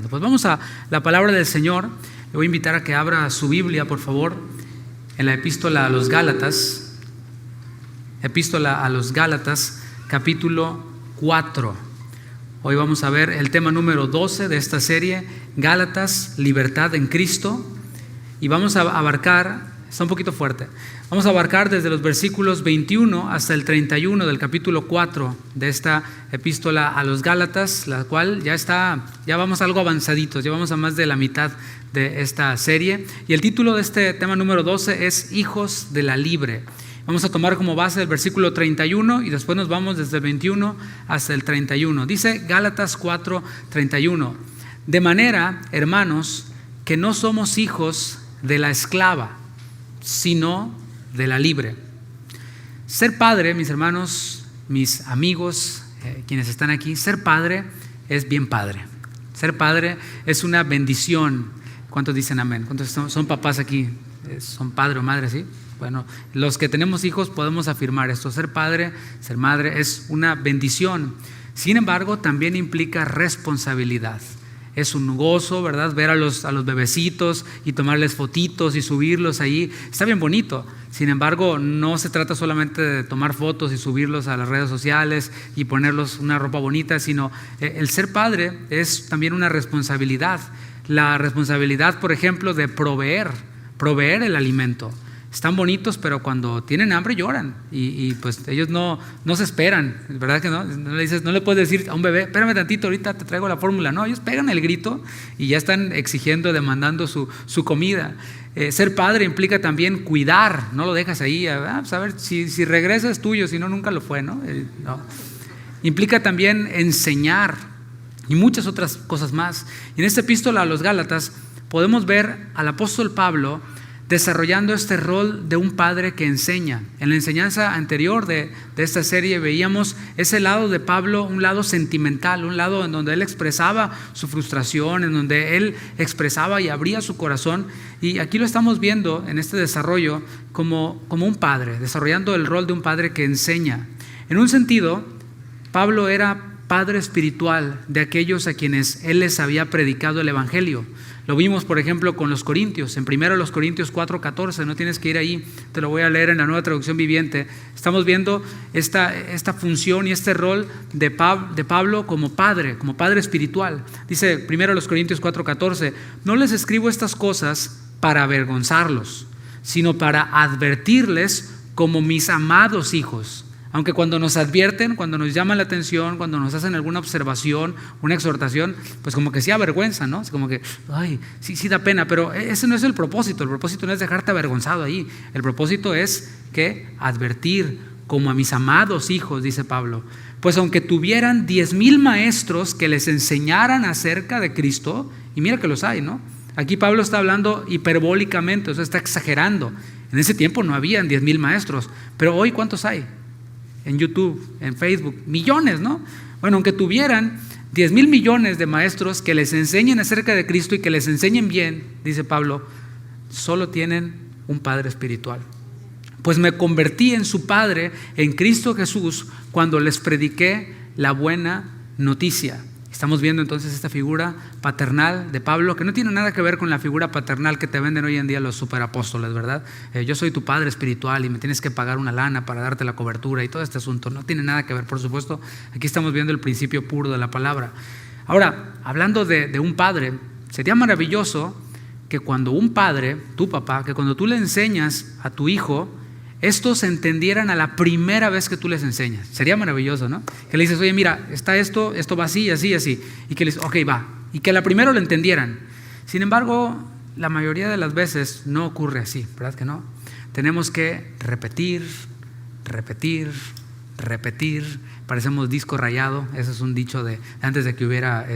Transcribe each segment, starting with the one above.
predicando. Pues vamos a la palabra del Señor. Le voy a invitar a que abra su Biblia, por favor, en la epístola a los Gálatas. Epístola a los Gálatas, capítulo 4. Hoy vamos a ver el tema número 12 de esta serie, Gálatas, libertad en Cristo. Y vamos a abarcar, está un poquito fuerte, vamos a abarcar desde los versículos 21 hasta el 31 del capítulo 4 de esta epístola a los Gálatas, la cual ya vamos algo avanzaditos, ya vamos a más de la mitad de esta serie. Y el título de este tema número 12 es Hijos de la Libre. Vamos a tomar como base el versículo 31 y después nos vamos desde el 21 hasta el 31. Dice Gálatas 4:31: de manera, hermanos, que no somos hijos de la esclava, sino de la libre. Ser padre, mis hermanos, mis amigos, quienes están aquí, ser padre es bien padre. Ser padre es una bendición. ¿Cuántos dicen amén? ¿Cuántos son papás aquí? ¿Son padre o madre, sí? Bueno, los que tenemos hijos podemos afirmar esto. Ser padre, ser madre es una bendición. Sin embargo, también implica responsabilidad. Es un gozo, ¿verdad? Ver a los bebecitos y tomarles fotitos y subirlos ahí. Está bien bonito. Sin embargo, no se trata solamente de tomar fotos y subirlos a las redes sociales y ponerlos una ropa bonita, sino el ser padre es también una responsabilidad. La responsabilidad, por ejemplo, de proveer el alimento. Están bonitos, pero cuando tienen hambre lloran y pues ellos no se esperan, ¿verdad que no? No le puedes decir a un bebé, espérame tantito, ahorita te traigo la fórmula. No, ellos pegan el grito y ya están exigiendo, demandando su comida. Ser padre implica también cuidar, no lo dejas ahí, pues a ver, si regresa es tuyo, si no, nunca lo fue, ¿no? No. Implica también enseñar y muchas otras cosas más. Y en esta epístola a los Gálatas podemos ver al apóstol Pablo desarrollando este rol de un padre que enseña. En la enseñanza anterior de esta serie veíamos ese lado de Pablo, un lado sentimental, un lado en donde él expresaba su frustración, en donde él expresaba y abría su corazón. Y aquí lo estamos viendo en este desarrollo como un padre, desarrollando el rol de un padre que enseña. En un sentido, Pablo era padre espiritual de aquellos a quienes él les había predicado el evangelio. Lo vimos, por ejemplo, con los Corintios. En 1 Corintios 4:14, no tienes que ir ahí, te lo voy a leer en la Nueva Traducción Viviente. Estamos viendo esta función y este rol de Pablo como padre espiritual. Dice 1 Corintios 4:14: no les escribo estas cosas para avergonzarlos, sino para advertirles como mis amados hijos. Aunque cuando nos advierten, cuando nos llaman la atención, cuando nos hacen alguna observación, una exhortación, pues como que sí avergüenza, ¿no? Es como que, ay, sí da pena, pero ese no es el propósito. El propósito no es dejarte avergonzado ahí. El propósito es que advertir como a mis amados hijos, dice Pablo. Pues aunque tuvieran 10,000 maestros que les enseñaran acerca de Cristo, y mira que los hay, ¿no? Aquí Pablo está hablando hiperbólicamente, o sea, está exagerando. En ese tiempo no habían 10,000 maestros, pero hoy ¿cuántos hay? En YouTube, en Facebook, millones, ¿no? Bueno, aunque tuvieran 10,000 millones de maestros que les enseñen acerca de Cristo y que les enseñen bien, dice Pablo, solo tienen un padre espiritual. Pues me convertí en su padre en Cristo Jesús cuando les prediqué la buena noticia. Estamos viendo entonces esta figura paternal de Pablo, que no tiene nada que ver con la figura paternal que te venden hoy en día los superapóstoles, ¿verdad? Yo soy tu padre espiritual y me tienes que pagar una lana para darte la cobertura y todo este asunto. No tiene nada que ver, por supuesto. Aquí estamos viendo el principio puro de la palabra. Ahora, hablando de un padre, sería maravilloso que cuando un padre, tu papá, que cuando tú le enseñas a tu hijo, estos entendieran a la primera vez que tú les enseñas. Sería maravilloso, ¿no? Que le dices, oye, mira, está esto va así, así, así. Y que les dices, ok, va. Y que a la primera lo entendieran. Sin embargo, la mayoría de las veces no ocurre así, ¿verdad que no? Tenemos que repetir. Parecemos disco rayado. Ese es un dicho de antes de que hubiera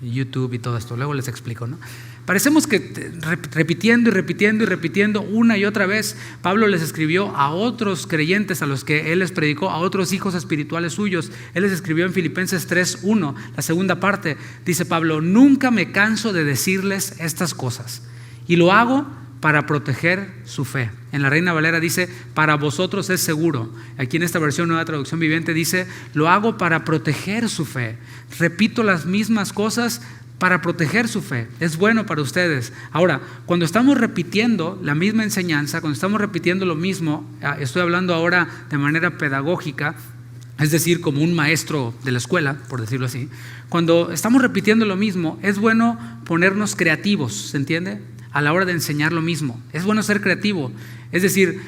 YouTube y todo esto. Luego les explico, ¿no? Parecemos que repitiendo una y otra vez. Pablo les escribió a otros creyentes a los que él les predicó, a otros hijos espirituales suyos. Él les escribió en Filipenses 3:1, la segunda parte. Dice Pablo: nunca me canso de decirles estas cosas y lo hago para proteger su fe. En la Reina Valera dice: para vosotros es seguro. Aquí en esta versión Nueva Traducción Viviente dice: lo hago para proteger su fe. Repito las mismas cosas para proteger su fe. Es bueno para ustedes. Ahora, cuando estamos repitiendo la misma enseñanza, cuando estamos repitiendo lo mismo, estoy hablando ahora de manera pedagógica, es decir, como un maestro de la escuela, por decirlo así. Cuando estamos repitiendo lo mismo, es bueno ponernos creativos, ¿se entiende? A la hora de enseñar lo mismo. Es bueno ser creativo. Es decir,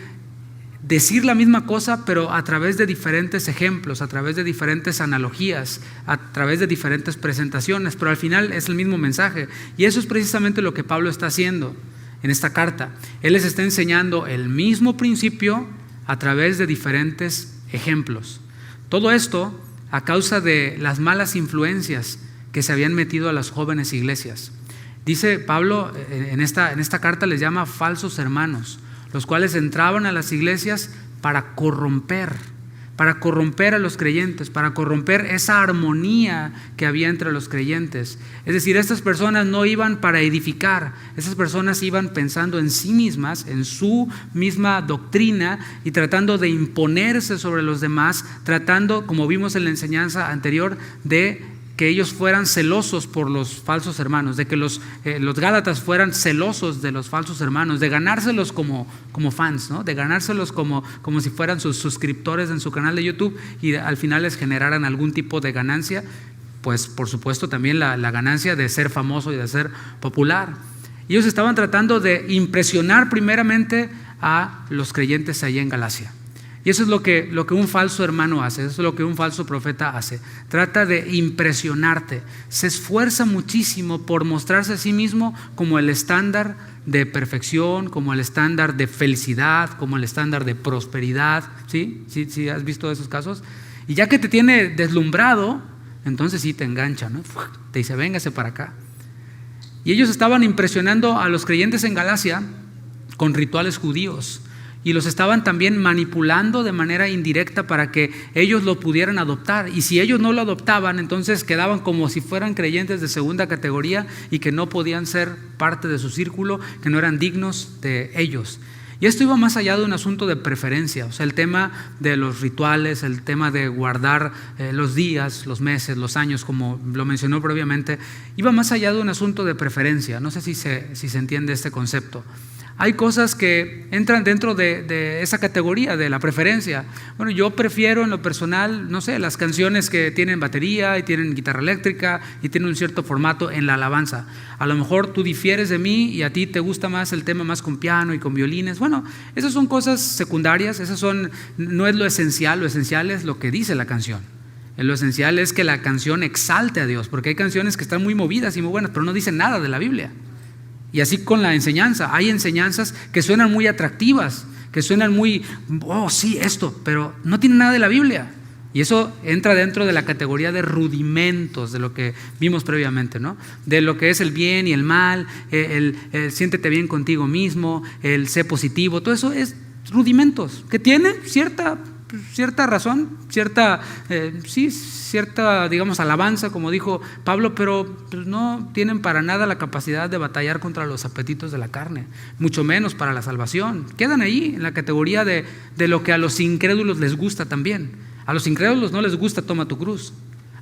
decir la misma cosa, pero a través de diferentes ejemplos, a través de diferentes analogías, a través de diferentes presentaciones, pero al final es el mismo mensaje. Y eso es precisamente lo que Pablo está haciendo en esta carta. Él les está enseñando el mismo principio a través de diferentes ejemplos. Todo esto a causa de las malas influencias que se habían metido a las jóvenes iglesias. Dice Pablo en esta carta, les llama falsos hermanos, los cuales entraban a las iglesias para corromper a los creyentes, para corromper esa armonía que había entre los creyentes. Es decir, estas personas no iban para edificar, estas personas iban pensando en sí mismas, en su misma doctrina y tratando de imponerse sobre los demás, tratando, como vimos en la enseñanza anterior, de que ellos fueran celosos por los falsos hermanos, de que los gálatas fueran celosos de los falsos hermanos, de ganárselos como fans, ¿no? De ganárselos como si fueran sus suscriptores en su canal de YouTube y al final les generaran algún tipo de ganancia, pues por supuesto también la ganancia de ser famoso y de ser popular. Y ellos estaban tratando de impresionar primeramente a los creyentes allá en Galacia. Y eso es lo que un falso hermano hace, eso es lo que un falso profeta hace. Trata de impresionarte, se esfuerza muchísimo por mostrarse a sí mismo como el estándar de perfección, como el estándar de felicidad, como el estándar de prosperidad. ¿Sí? ¿Sí has visto esos casos? Y ya que te tiene deslumbrado, entonces sí te engancha, ¿no? Te dice, véngase para acá. Y ellos estaban impresionando a los creyentes en Galacia con rituales judíos. Y los estaban también manipulando de manera indirecta para que ellos lo pudieran adoptar. Y si ellos no lo adoptaban, entonces quedaban como si fueran creyentes de segunda categoría y que no podían ser parte de su círculo, que no eran dignos de ellos. Y esto iba más allá de un asunto de preferencia. O sea, el tema de los rituales, el tema de guardar los días, los meses, los años, como lo mencionó previamente, iba más allá de un asunto de preferencia. No sé si se entiende este concepto. Hay cosas que entran dentro de esa categoría de la preferencia. Bueno, yo prefiero en lo personal, no sé, las canciones que tienen batería y tienen guitarra eléctrica y tienen un cierto formato en la alabanza. A lo mejor tú difieres de mí y a ti te gusta más el tema más con piano y con violines. Bueno, esas son cosas secundarias, no es lo esencial es lo que dice la canción. Lo esencial es que la canción exalte a Dios, porque hay canciones que están muy movidas y muy buenas, pero no dicen nada de la Biblia. Y así con la enseñanza, hay enseñanzas que suenan muy atractivas, que suenan muy, oh sí, esto, pero no tienen nada de la Biblia. Y eso entra dentro de la categoría de rudimentos de lo que vimos previamente, ¿no? De lo que es el bien y el mal, el siéntete bien contigo mismo, el sé positivo, todo eso es rudimentos que tienen cierta razón, cierta, digamos, alabanza, como dijo Pablo, pero pues, no tienen para nada la capacidad de batallar contra los apetitos de la carne, mucho menos para la salvación. Quedan ahí en la categoría de lo que a los incrédulos les gusta también. A los incrédulos no les gusta toma tu cruz,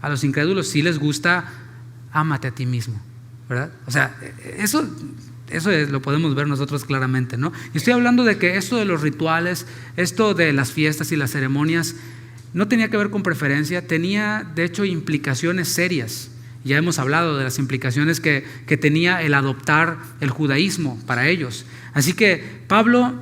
a los incrédulos sí les gusta ámate a ti mismo, ¿verdad? O sea, eso lo podemos ver nosotros claramente, ¿no? Y estoy hablando de que esto de los rituales, esto de las fiestas y las ceremonias, no tenía que ver con preferencia, tenía de hecho implicaciones serias. Ya hemos hablado de las implicaciones que tenía el adoptar el judaísmo para ellos. Así que Pablo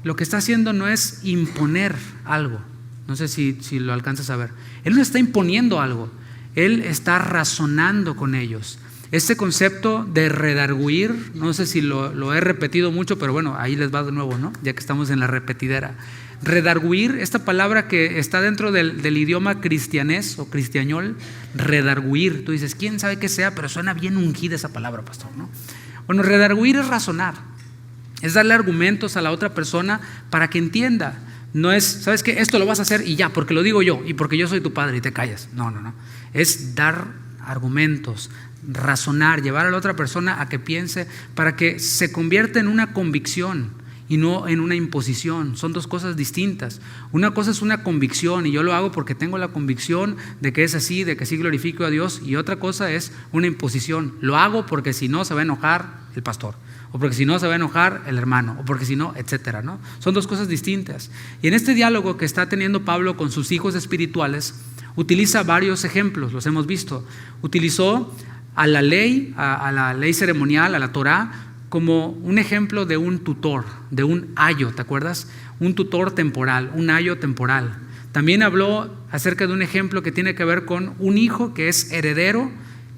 lo que está haciendo no es imponer algo. No sé si lo alcanzas a ver. Él no está imponiendo algo, él está razonando con ellos. Este concepto de redarguir, no sé si lo he repetido mucho, pero bueno, ahí les va de nuevo, ¿no? Ya que estamos en la repetidera. Redarguir, esta palabra que está dentro del idioma cristianés o cristiañol, redarguir. Tú dices, ¿quién sabe qué sea? Pero suena bien ungida esa palabra, pastor, ¿no? Bueno, redarguir es razonar, es darle argumentos a la otra persona para que entienda. No es, ¿sabes qué? Esto lo vas a hacer y ya, porque lo digo yo y porque yo soy tu padre y te callas. No. Es dar argumentos, razonar, llevar a la otra persona a que piense para que se convierta en una convicción y y no en una imposición. Son dos cosas distintas. Una cosa es una convicción y yo lo hago porque tengo la convicción de que es así, de que sí glorifico a Dios, y otra cosa es una imposición. Lo hago porque si no se va a enojar el pastor, o porque si no se va a enojar el hermano, o porque si no, etcétera, ¿no? Son dos cosas distintas. Y en este diálogo que está teniendo Pablo con sus hijos espirituales, utiliza varios ejemplos, los hemos visto. Utilizó a la ley ceremonial, a la Torá, como un ejemplo de un tutor, de un ayo, ¿te acuerdas? Un tutor temporal, un ayo temporal. También habló acerca de un ejemplo que tiene que ver con un hijo que es heredero,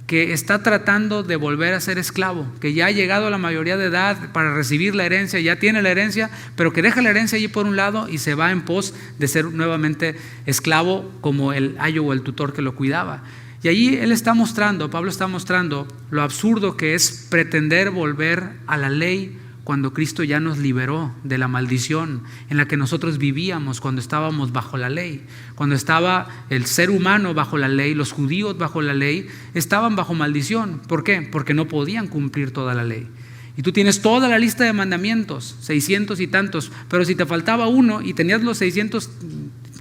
que está tratando de volver a ser esclavo, que ya ha llegado a la mayoría de edad para recibir la herencia, ya tiene la herencia, pero que deja la herencia allí por un lado y se va en pos de ser nuevamente esclavo como el ayo o el tutor que lo cuidaba. Y allí Pablo está mostrando lo absurdo que es pretender volver a la ley cuando Cristo ya nos liberó de la maldición en la que nosotros vivíamos cuando estábamos bajo la ley. Cuando estaba el ser humano bajo la ley, los judíos bajo la ley, estaban bajo maldición. ¿Por qué? Porque no podían cumplir toda la ley. Y tú tienes toda la lista de mandamientos, 600 y tantos, pero si te faltaba uno y tenías los 600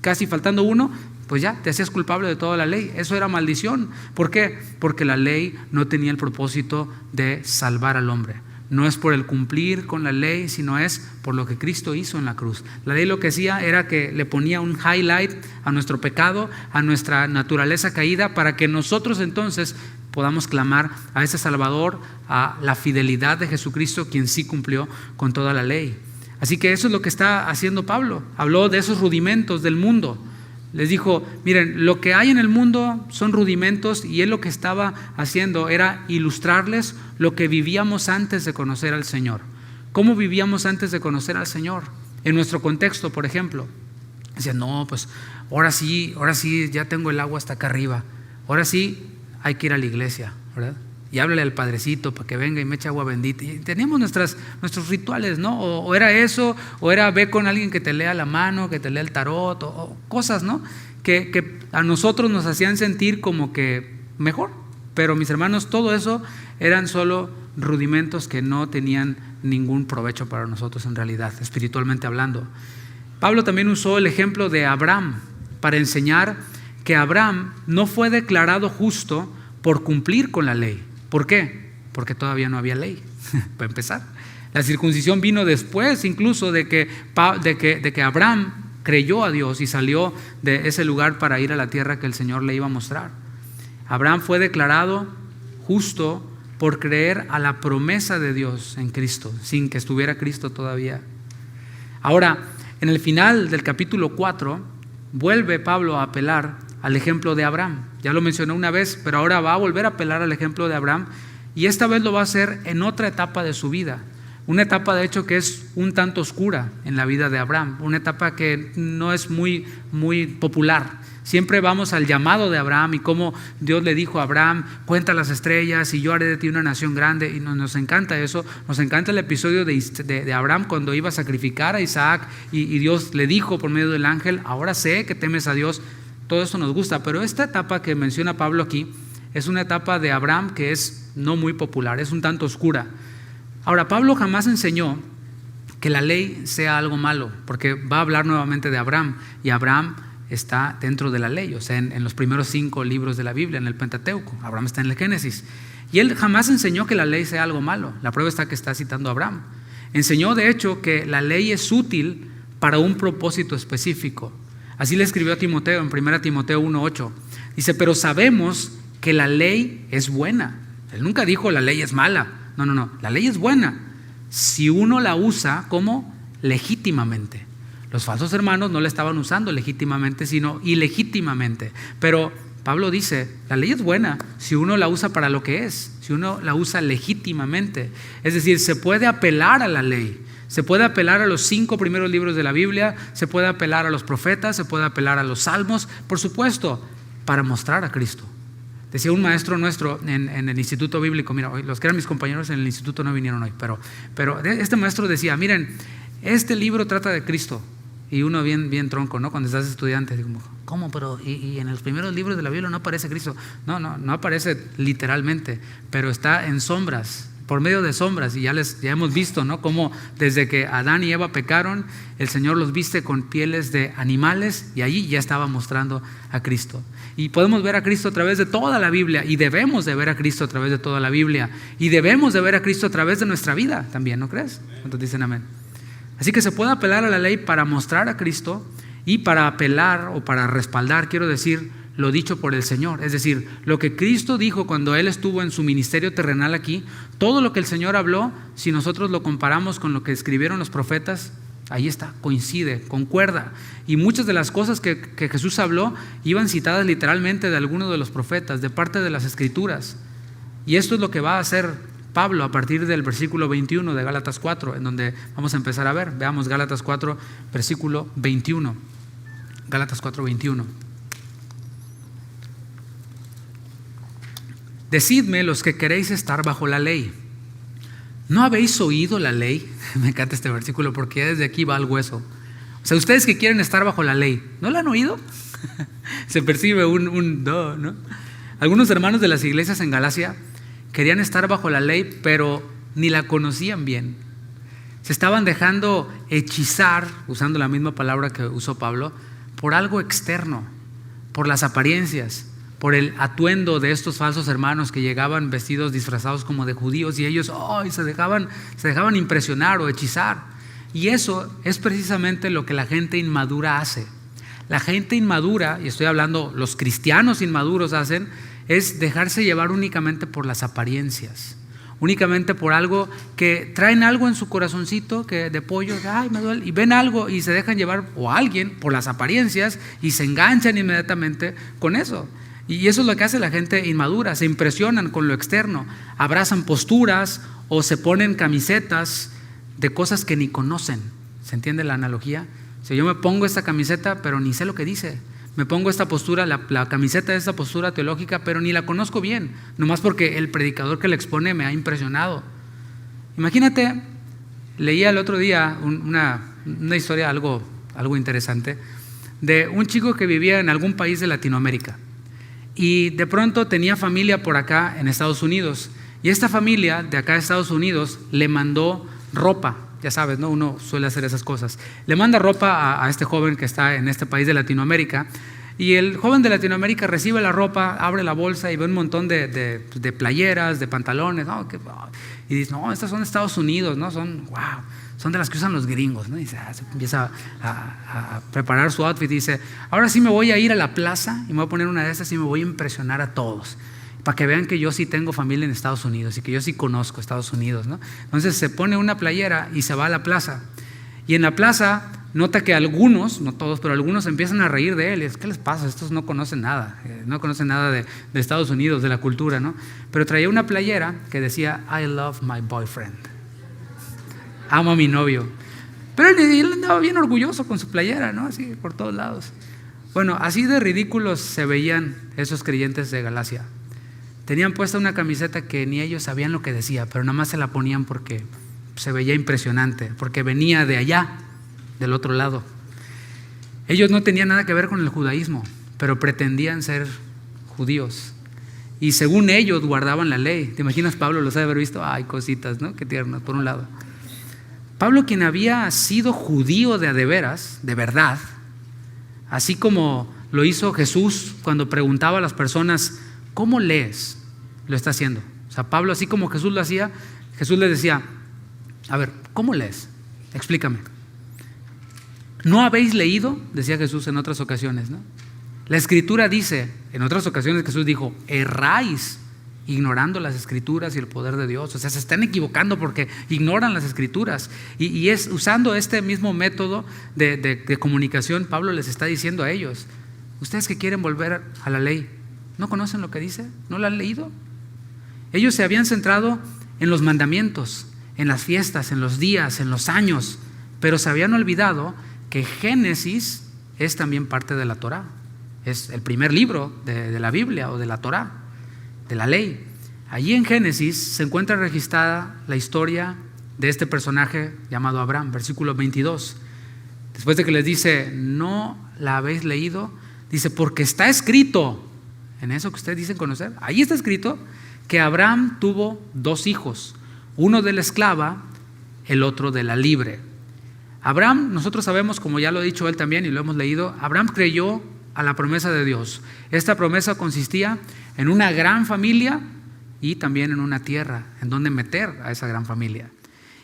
casi faltando uno, pues ya te hacías culpable de toda la ley. Eso era maldición. ¿Por qué? Porque la ley no tenía el propósito de salvar al hombre. No es por el cumplir con la ley, sino es por lo que Cristo hizo en la cruz. La ley lo que hacía era que le ponía un highlight a nuestro pecado, a nuestra naturaleza caída, para que nosotros entonces podamos clamar a ese Salvador, a la fidelidad de Jesucristo, quien sí cumplió con toda la ley. Así que eso es lo que está haciendo Pablo. Habló de esos rudimentos del mundo. Les dijo, miren, lo que hay en el mundo son rudimentos, y él lo que estaba haciendo era ilustrarles lo que vivíamos antes de conocer al Señor. ¿Cómo vivíamos antes de conocer al Señor? En nuestro contexto, por ejemplo, decían, no, pues ahora sí, ya tengo el agua hasta acá arriba. Ahora sí hay que ir a la iglesia, ¿verdad? Y háblale al padrecito para que venga y me eche agua bendita. Y teníamos nuestros rituales, ¿no? O era eso, o era ve con alguien que te lea la mano, que te lea el tarot, o cosas, ¿no? Que a nosotros nos hacían sentir como que mejor. Pero mis hermanos, todo eso eran solo rudimentos que no tenían ningún provecho para nosotros en realidad, espiritualmente hablando. Pablo también usó el ejemplo de Abraham para enseñar que Abraham no fue declarado justo por cumplir con la ley. ¿Por qué? Porque todavía no había ley, para empezar. La circuncisión vino después incluso de que Abraham creyó a Dios y salió de ese lugar para ir a la tierra que el Señor le iba a mostrar. Abraham fue declarado justo por creer a la promesa de Dios en Cristo, sin que estuviera Cristo todavía. Ahora, en el final del capítulo 4, vuelve Pablo a apelar al ejemplo de Abraham. Ya lo mencioné una vez, pero ahora va a volver a apelar al ejemplo de Abraham, y esta vez lo va a hacer en otra etapa de su vida. Una etapa de hecho que es un tanto oscura en la vida de Abraham, una etapa que no es muy popular. Siempre vamos al llamado de Abraham y cómo Dios le dijo a Abraham, cuenta las estrellas y yo haré de ti una nación grande, y nos encanta eso. Nos encanta el episodio de Abraham cuando iba a sacrificar a Isaac y Dios le dijo por medio del ángel, ahora sé que temes a Dios. Todo eso nos gusta, pero esta etapa que menciona Pablo aquí es una etapa de Abraham que es no muy popular, es un tanto oscura. Ahora, Pablo jamás enseñó que la ley sea algo malo, porque va a hablar nuevamente de Abraham, y Abraham está dentro de la ley, o sea, en los primeros 5 libros de la Biblia, en el Pentateuco. Abraham está en el Génesis, y él jamás enseñó que la ley sea algo malo. La prueba está que está citando a Abraham. Enseñó de hecho que la ley es útil para un propósito específico. Así le escribió a Timoteo en 1 Timoteo 1:8. Dice, pero sabemos que la ley es buena. Él nunca dijo la ley es mala. No, la ley es buena si uno la usa como legítimamente. Los falsos hermanos no la estaban usando legítimamente, sino ilegítimamente. Pero Pablo dice, la ley es buena si uno la usa para lo que es, si uno la usa legítimamente. Es decir, se puede apelar a la ley. Se puede apelar a los 5 primeros libros de la Biblia, se puede apelar a los profetas, se puede apelar a los salmos, por supuesto, para mostrar a Cristo. Decía un maestro nuestro en el instituto bíblico, mira, hoy los que eran mis compañeros en el instituto no vinieron hoy, pero este maestro decía, miren, este libro trata de Cristo. Y uno bien tronco, ¿no? Cuando estás estudiante, digo, ¿cómo? Pero y en los primeros libros de la Biblia no aparece Cristo. No aparece literalmente, pero está en sombras. por medio de sombras, y ya hemos visto, ¿no?, cómo desde que Adán y Eva pecaron, el Señor los viste con pieles de animales, y allí ya estaba mostrando a Cristo. Y podemos ver a Cristo a través de toda la Biblia, y debemos de ver a Cristo a través de toda la Biblia, y debemos de ver a Cristo a través de nuestra vida también, ¿no crees? ¿Cuántos dicen amén? Así que se puede apelar a la ley para mostrar a Cristo, y para apelar o para respaldar, quiero decir, lo dicho por el Señor. Es decir, lo que Cristo dijo cuando Él estuvo en su ministerio terrenal aquí, todo lo que el Señor habló, si nosotros lo comparamos con lo que escribieron los profetas, ahí está, coincide, concuerda. Y muchas de las cosas que Jesús habló iban citadas literalmente de algunos de los profetas, de parte de las Escrituras. Y esto es lo que va a hacer Pablo a partir del versículo 21 de Gálatas 4, en donde vamos a empezar a ver. Veamos Gálatas 4, versículo 21. Gálatas 4, 21. Decidme los que queréis estar bajo la ley. ¿No habéis oído la ley? Me encanta este versículo porque ya desde aquí va al hueso. O sea, ustedes que quieren estar bajo la ley, ¿no la han oído? Se percibe un no, ¿no? Algunos hermanos de las iglesias en Galacia querían estar bajo la ley, pero ni la conocían bien. Se estaban dejando hechizar, usando la misma palabra que usó Pablo, por algo externo, por las apariencias, por el atuendo de estos falsos hermanos que llegaban vestidos, disfrazados como de judíos, y ellos se dejaban impresionar o hechizar. Y eso es precisamente lo que la gente inmadura hace. La gente inmadura, y estoy hablando, los cristianos inmaduros hacen, es dejarse llevar únicamente por las apariencias, únicamente por algo que traen algo en su corazoncito que de pollo, ay, me duele, y ven algo y se dejan llevar, o a alguien, por las apariencias, y se enganchan inmediatamente con eso. Y eso es lo que hace la gente inmadura, se impresionan con lo externo, abrazan posturas o se ponen camisetas de cosas que ni conocen. ¿Se entiende la analogía? O sea, yo me pongo esta camiseta pero ni sé lo que dice. Me pongo esta postura, la camiseta de esta postura teológica, pero ni la conozco bien, nomás porque el predicador que la expone me ha impresionado. Imagínate, leía el otro día una historia algo interesante de un chico que vivía en algún país de Latinoamérica. Y de pronto tenía familia por acá en Estados Unidos. Y esta familia de acá de Estados Unidos le mandó ropa. Ya sabes, ¿no? Uno suele hacer esas cosas. Le manda ropa a este joven que está en este país de Latinoamérica. Y el joven de Latinoamérica recibe la ropa, abre la bolsa y ve un montón de playeras, de pantalones. ¿No? Y dice, no, estas son de Estados Unidos, ¿no? Son de las que usan los gringos, ¿no? Y se empieza a preparar su outfit y dice, ahora sí me voy a ir a la plaza y me voy a poner una de estas y me voy a impresionar a todos, para que vean que yo sí tengo familia en Estados Unidos y que yo sí conozco Estados Unidos, ¿no? Entonces se pone una playera y se va a la plaza. Y en la plaza nota que algunos, no todos, pero algunos empiezan a reír de él. Y es, ¿qué les pasa? Estos no conocen nada, de Estados Unidos, de la cultura, ¿no? Pero traía una playera que decía, I love my boyfriend. Amo a mi novio. Pero él andaba bien orgulloso con su playera, ¿no? Así por todos lados. Bueno, así de ridículos se veían esos creyentes de Galacia. Tenían puesta una camiseta que ni ellos sabían lo que decía, pero nada más se la ponían porque se veía impresionante, porque venía de allá, del otro lado. Ellos no tenían nada que ver con el judaísmo, pero pretendían ser judíos. Y según ellos guardaban la ley. ¿Te imaginas Pablo los ha de haber visto? Ay, cositas, ¿no? Qué tiernas, por un lado. Pablo, quien había sido judío de a de veras, de verdad, así como lo hizo Jesús cuando preguntaba a las personas, ¿cómo lees? Lo está haciendo. O sea, Pablo, así como Jesús lo hacía, Jesús les decía, a ver, ¿cómo lees? Explícame. ¿No habéis leído? Decía Jesús en otras ocasiones, ¿no? La Escritura dice, en otras ocasiones Jesús dijo, erráis ignorando las Escrituras y el poder de Dios. O sea, se están equivocando porque ignoran las Escrituras. Y es usando este mismo método de comunicación, Pablo les está diciendo a ellos, ustedes que quieren volver a la ley, ¿no conocen lo que dice? ¿No lo han leído? Ellos se habían centrado en los mandamientos, en las fiestas, en los días, en los años, pero se habían olvidado que Génesis es también parte de la Torá. Es el primer libro de la Biblia o de la Torá, de la ley. Allí en Génesis se encuentra registrada la historia de este personaje llamado Abraham, versículo 22. Después de que les dice, ¿no la habéis leído? Dice, porque está escrito, en eso que ustedes dicen conocer, ahí está escrito que Abraham tuvo 2 hijos, uno de la esclava, el otro de la libre. Abraham, nosotros sabemos, como ya lo ha dicho él también y lo hemos leído, Abraham creyó a la promesa de Dios. Esta promesa consistía en una gran familia y también en una tierra en donde meter a esa gran familia.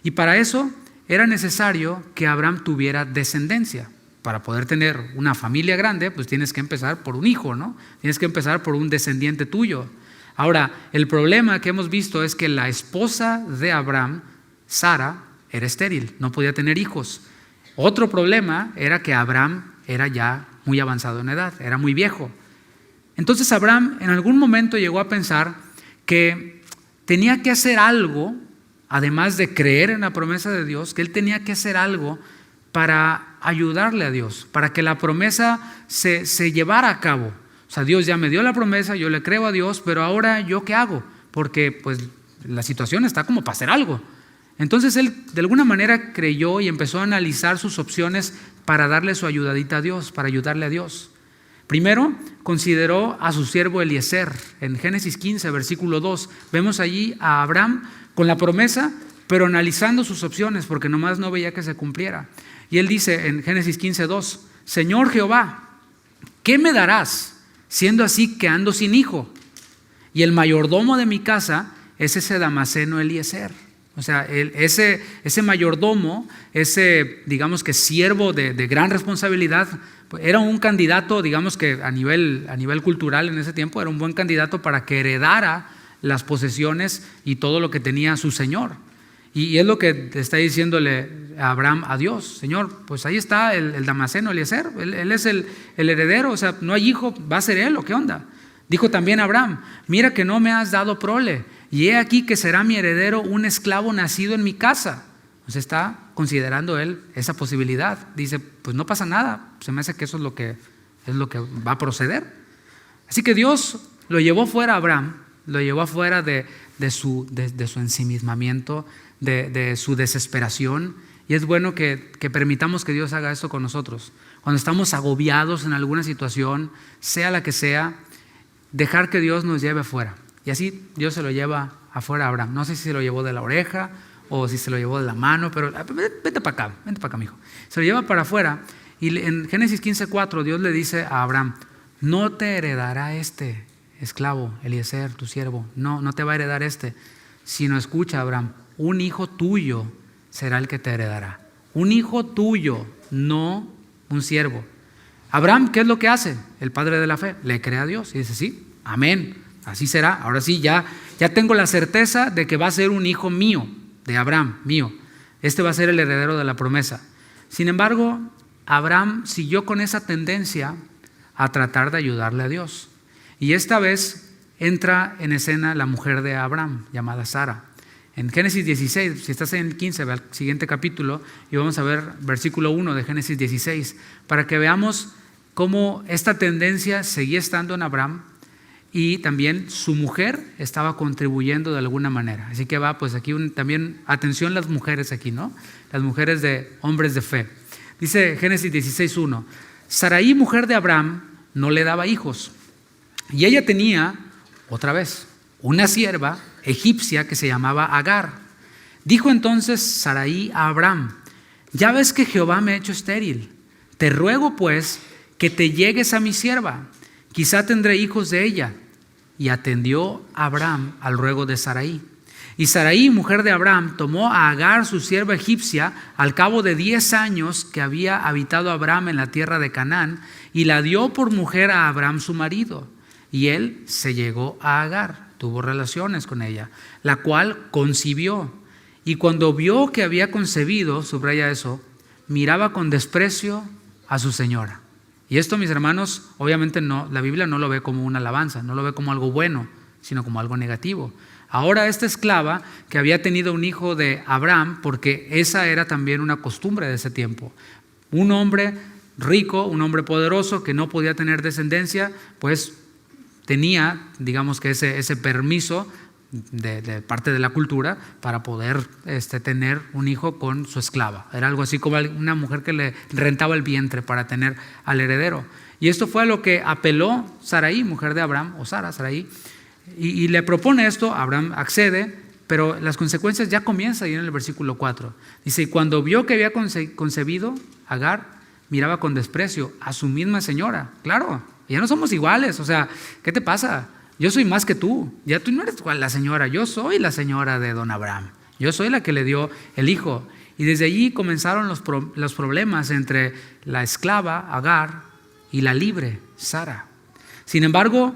Y para eso era necesario que Abraham tuviera descendencia. Para poder tener una familia grande, pues tienes que empezar por un hijo, ¿no? Tienes que empezar por un descendiente tuyo. Ahora, el problema que hemos visto es que la esposa de Abraham, Sara, era estéril, no podía tener hijos. Otro problema era que Abraham era ya muy avanzado en edad, era muy viejo. Entonces Abraham en algún momento llegó a pensar que tenía que hacer algo, además de creer en la promesa de Dios, que él tenía que hacer algo para ayudarle a Dios, para que la promesa se llevara a cabo. O sea, Dios ya me dio la promesa, yo le creo a Dios, pero ahora ¿yo qué hago? Porque pues la situación está como para hacer algo. Entonces él de alguna manera creyó y empezó a analizar sus opciones para darle su ayudadita a Dios, para ayudarle a Dios. Primero consideró a su siervo Eliezer. En Génesis 15, versículo 2, vemos allí a Abraham con la promesa, pero analizando sus opciones, porque nomás no veía que se cumpliera. Y él dice en Génesis 15, 2, Señor Jehová, ¿qué me darás, siendo así que ando sin hijo? Y el mayordomo de mi casa es ese Damaseno Eliezer. O sea, ese mayordomo, ese digamos que siervo de gran responsabilidad, era un candidato, digamos que a nivel cultural en ese tiempo, era un buen candidato para que heredara las posesiones y todo lo que tenía su señor. Y es lo que está diciéndole a Abraham a Dios: Señor, pues ahí está el Damaseno Eliezer, él es el heredero, o sea, no hay hijo, va a ser él, ¿o qué onda? Dijo también Abraham: mira que no me has dado prole, y he aquí que será mi heredero un esclavo nacido en mi casa. O sea, está considerando él esa posibilidad. Dice, pues no pasa nada, se me hace que eso es lo que va a proceder. Así que Dios lo llevó fuera a Abraham, lo llevó afuera de su ensimismamiento, de su desesperación. Y es bueno que permitamos que Dios haga esto con nosotros. Cuando estamos agobiados en alguna situación, sea la que sea, dejar que Dios nos lleve afuera. Y así Dios se lo lleva afuera a Abraham. No sé si se lo llevó de la oreja o si se lo llevó de la mano, pero vente para acá, mijo. Se lo lleva para afuera. Y en Génesis 15:4 Dios le dice a Abraham: no te heredará este esclavo, Eliezer, tu siervo. No te va a heredar sino escucha, Abraham, un hijo tuyo será el que te heredará. Un hijo tuyo, no un siervo. Abraham, ¿qué es lo que hace? El padre de la fe, le cree a Dios y dice: sí, amén, así será. Ahora sí, ya tengo la certeza de que va a ser un hijo mío, de Abraham, mío. Este va a ser el heredero de la promesa. Sin embargo, Abraham siguió con esa tendencia a tratar de ayudarle a Dios. Y esta vez entra en escena la mujer de Abraham, llamada Sara. En Génesis 16, si estás en 15, ve al siguiente capítulo y vamos a ver versículo 1 de Génesis 16, para que veamos cómo esta tendencia seguía estando en Abraham y también su mujer estaba contribuyendo de alguna manera. Así que va, pues aquí también, atención las mujeres aquí, ¿no? Las mujeres de hombres de fe. Dice Génesis 16:1, Sarai, mujer de Abraham, no le daba hijos. Y ella tenía, otra vez, una sierva egipcia que se llamaba Agar. Dijo entonces Sarai a Abraham: ya ves que Jehová me ha hecho estéril. Te ruego pues que te llegues a mi sierva, quizá tendré hijos de ella. Y atendió Abraham al ruego de Sarai. Y Sarai, mujer de Abraham, tomó a Agar, su sierva egipcia, al cabo de 10 años que había habitado Abraham en la tierra de Canaán, y la dio por mujer a Abraham su marido. Y él se llegó a Agar, tuvo relaciones con ella, la cual concibió. Y cuando vio que había concebido, subraya eso, miraba con desprecio a su señora. Y esto, mis hermanos, obviamente no, la Biblia no lo ve como una alabanza, no lo ve como algo bueno, sino como algo negativo. Ahora esta esclava que había tenido un hijo de Abraham, porque esa era también una costumbre de ese tiempo, un hombre rico, un hombre poderoso que no podía tener descendencia, pues tenía, digamos que ese permiso de parte de la cultura para poder tener un hijo con su esclava. Era algo así como una mujer que le rentaba el vientre para tener al heredero. Y esto fue a lo que apeló Sarai, mujer de Abraham, o Sara, Sarai, y le propone esto. Abraham accede, pero las consecuencias ya comienzan ahí en el versículo 4. Dice, y cuando vio que había concebido, Agar miraba con desprecio a su misma señora. Claro, ya no somos iguales, o sea, ¿qué te pasa? Yo soy más que tú, ya tú no eres la señora, yo soy la señora de don Abraham, yo soy la que le dio el hijo. Y desde allí comenzaron los problemas entre la esclava Agar y la libre Sara. Sin embargo,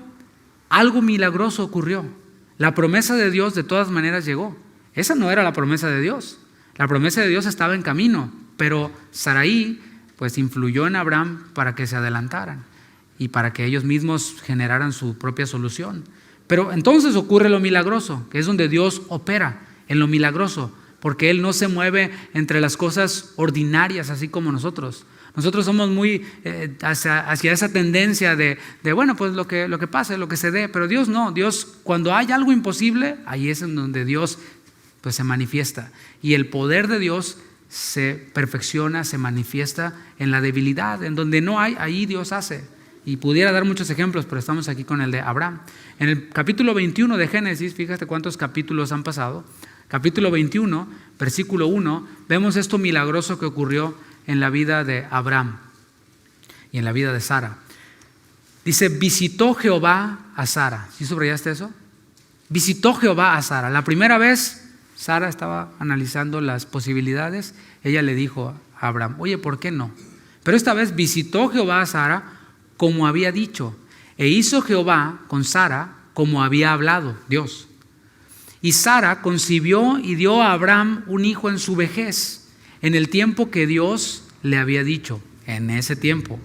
algo milagroso ocurrió. La promesa de Dios de todas maneras llegó. Esa no era la promesa de Dios. La promesa de Dios estaba en camino, pero Sarai pues influyó en Abraham para que se adelantaran y para que ellos mismos generaran su propia solución. Pero entonces ocurre lo milagroso, que es donde Dios opera en lo milagroso, porque Él no se mueve entre las cosas ordinarias así como nosotros. Nosotros somos muy hacia esa tendencia de bueno, pues lo que pase, lo que se dé, pero Dios no. Dios, cuando hay algo imposible, ahí es en donde Dios pues se manifiesta. Y el poder de Dios se perfecciona, se manifiesta en la debilidad, en donde no hay, ahí Dios hace. Y pudiera dar muchos ejemplos, pero estamos aquí con el de Abraham. En el capítulo 21 de Génesis, fíjate cuántos capítulos han pasado. Capítulo 21, versículo 1, vemos esto milagroso que ocurrió en la vida de Abraham y en la vida de Sara. Dice, visitó Jehová a Sara. ¿Sí subrayaste eso? Visitó Jehová a Sara. La primera vez Sara estaba analizando las posibilidades. Ella le dijo a Abraham, oye, ¿por qué no? Pero esta vez visitó Jehová a Sara como había dicho, e hizo Jehová con Sara como había hablado Dios. Y Sara concibió y dio a Abraham un hijo en su vejez, en el tiempo que Dios le había dicho, en ese tiempo.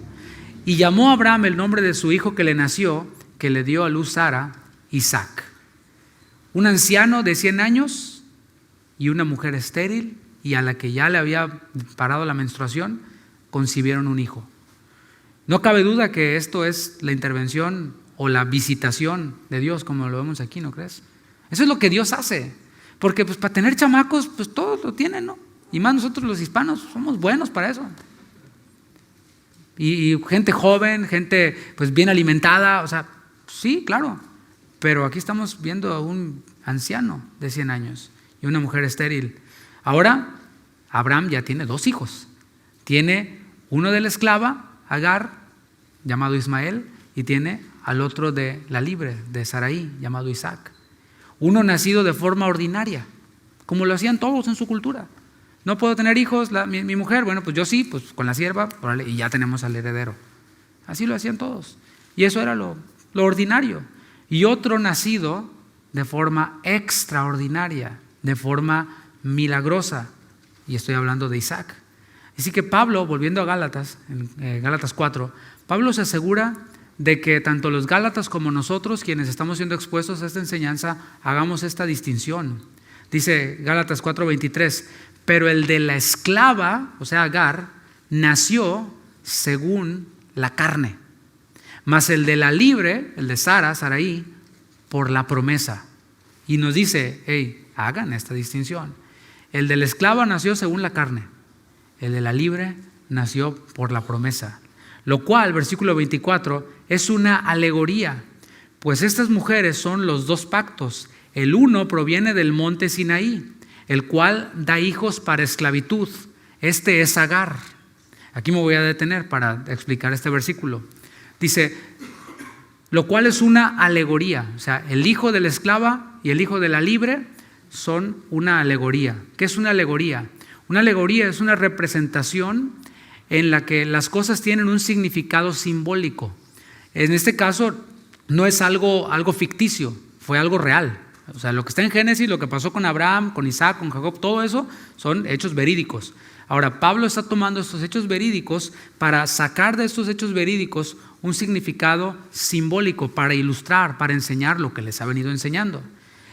Y llamó a Abraham el nombre de su hijo que le nació, que le dio a luz Sara, Isaac. Un anciano de 100 años y una mujer estéril, y a la que ya le había parado la menstruación, concibieron un hijo. No cabe duda que esto es la intervención o la visitación de Dios, como lo vemos aquí, ¿no crees? Eso es lo que Dios hace, porque pues para tener chamacos, pues todos lo tienen, ¿no? Y más nosotros los hispanos somos buenos para eso. Y gente joven, gente pues bien alimentada, o sea, sí, claro, pero aquí estamos viendo a un anciano de 100 años y una mujer estéril. Ahora, Abraham ya tiene 2 hijos. Tiene uno de la esclava, Agar, llamado Ismael, y tiene al otro de la libre, de Sarai, llamado Isaac. Uno nacido de forma ordinaria, como lo hacían todos en su cultura. No puedo tener hijos, mi mujer, bueno, pues yo sí, pues con la sierva, y ya tenemos al heredero. Así lo hacían todos. Y eso era lo ordinario. Y otro nacido de forma extraordinaria, de forma milagrosa. Y estoy hablando de Isaac. Así que Pablo, volviendo a Gálatas, en Gálatas 4, Pablo se asegura de que tanto los gálatas como nosotros, quienes estamos siendo expuestos a esta enseñanza, hagamos esta distinción. Dice Gálatas 4:23, pero el de la esclava, o sea Agar, nació según la carne, mas el de la libre, el de Sara, Sarai, por la promesa. Y nos dice, hey, hagan esta distinción. El de la esclava nació según la carne, el de la libre nació por la promesa. Lo cual, versículo 24, es una alegoría, pues estas mujeres son los 2 pactos. El uno proviene del monte Sinaí, el cual da hijos para esclavitud. Este es Agar. Aquí me voy a detener para explicar este versículo. Dice, lo cual es una alegoría. O sea, el hijo de la esclava y el hijo de la libre son una alegoría. ¿Qué es una alegoría? Una alegoría es una representación en la que las cosas tienen un significado simbólico. En este caso no es algo ficticio, fue algo real. O sea, lo que está en Génesis, lo que pasó con Abraham, con Isaac, con Jacob, todo eso son hechos verídicos. Ahora, Pablo está tomando estos hechos verídicos para sacar de estos hechos verídicos un significado simbólico, para ilustrar, para enseñar lo que les ha venido enseñando.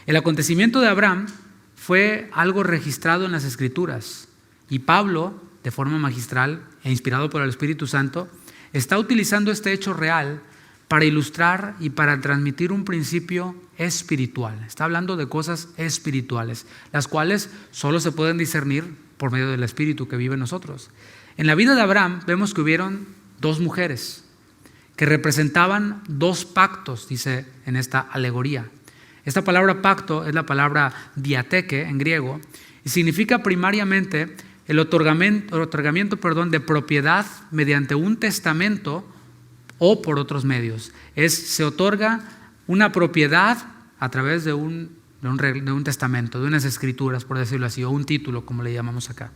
El acontecimiento de Abraham fue algo registrado en las Escrituras, y Pablo, de forma magistral e inspirado por el Espíritu Santo, está utilizando este hecho real para ilustrar y para transmitir un principio espiritual. Está hablando de cosas espirituales, las cuales solo se pueden discernir por medio del Espíritu que vive en nosotros. En la vida de Abraham vemos que hubieron 2 mujeres que representaban 2 pactos, dice en esta alegoría. Esta palabra pacto es la palabra diateque en griego y significa primariamente el otorgamiento de propiedad mediante un testamento o por otros medios. Se otorga una propiedad a través de un testamento, de unas escrituras, por decirlo así, o un título, como le llamamos acá.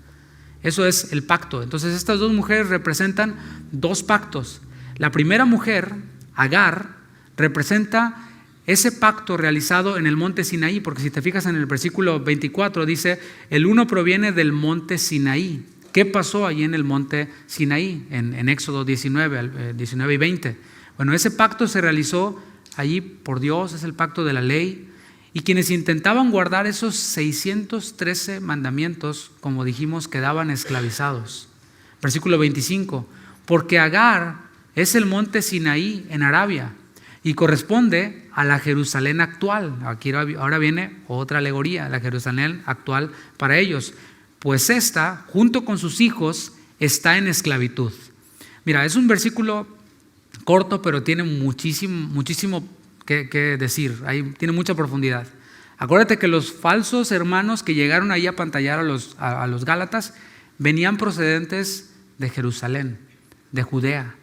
Eso es el pacto. Entonces estas dos mujeres representan dos pactos. La primera mujer, Agar, representa ese pacto realizado en el monte Sinaí, porque si te fijas en el versículo 24 dice, el uno proviene del monte Sinaí. ¿Qué pasó allí en el monte Sinaí? En Éxodo 19 y 20. Bueno, ese pacto se realizó allí por Dios, es el pacto de la ley. Y quienes intentaban guardar esos 613 mandamientos, como dijimos, quedaban esclavizados. Versículo 25, porque Agar es el monte Sinaí en Arabia y corresponde a la Jerusalén actual. Ahora viene otra alegoría, la Jerusalén actual para ellos. Pues esta, junto con sus hijos, está en esclavitud. Mira, es un versículo corto, pero tiene muchísimo que decir. Tiene mucha profundidad. Acuérdate que los falsos hermanos que llegaron ahí a pantallar a los Gálatas venían procedentes de Jerusalén, de Judea.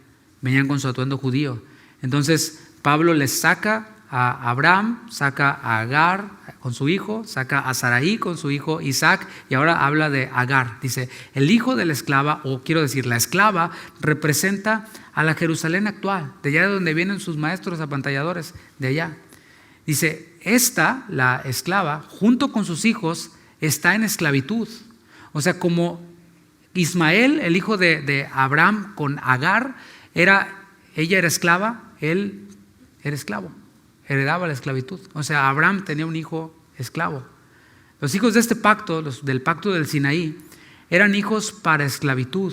Venían con su atuendo judío. Entonces Pablo les saca a Abraham, saca a Agar con su hijo, saca a Saraí con su hijo Isaac, y ahora habla de Agar. Dice, el hijo de la esclava, o quiero decir, la esclava representa a la Jerusalén actual, de allá de donde vienen sus maestros apantalladores, de allá. Dice, esta, la esclava, junto con sus hijos, está en esclavitud. O sea, como Ismael, el hijo de Abraham con Agar, ella era esclava, él era esclavo, heredaba la esclavitud. O sea, Abraham tenía un hijo esclavo. Los hijos de este pacto, del pacto del Sinaí, eran hijos para esclavitud,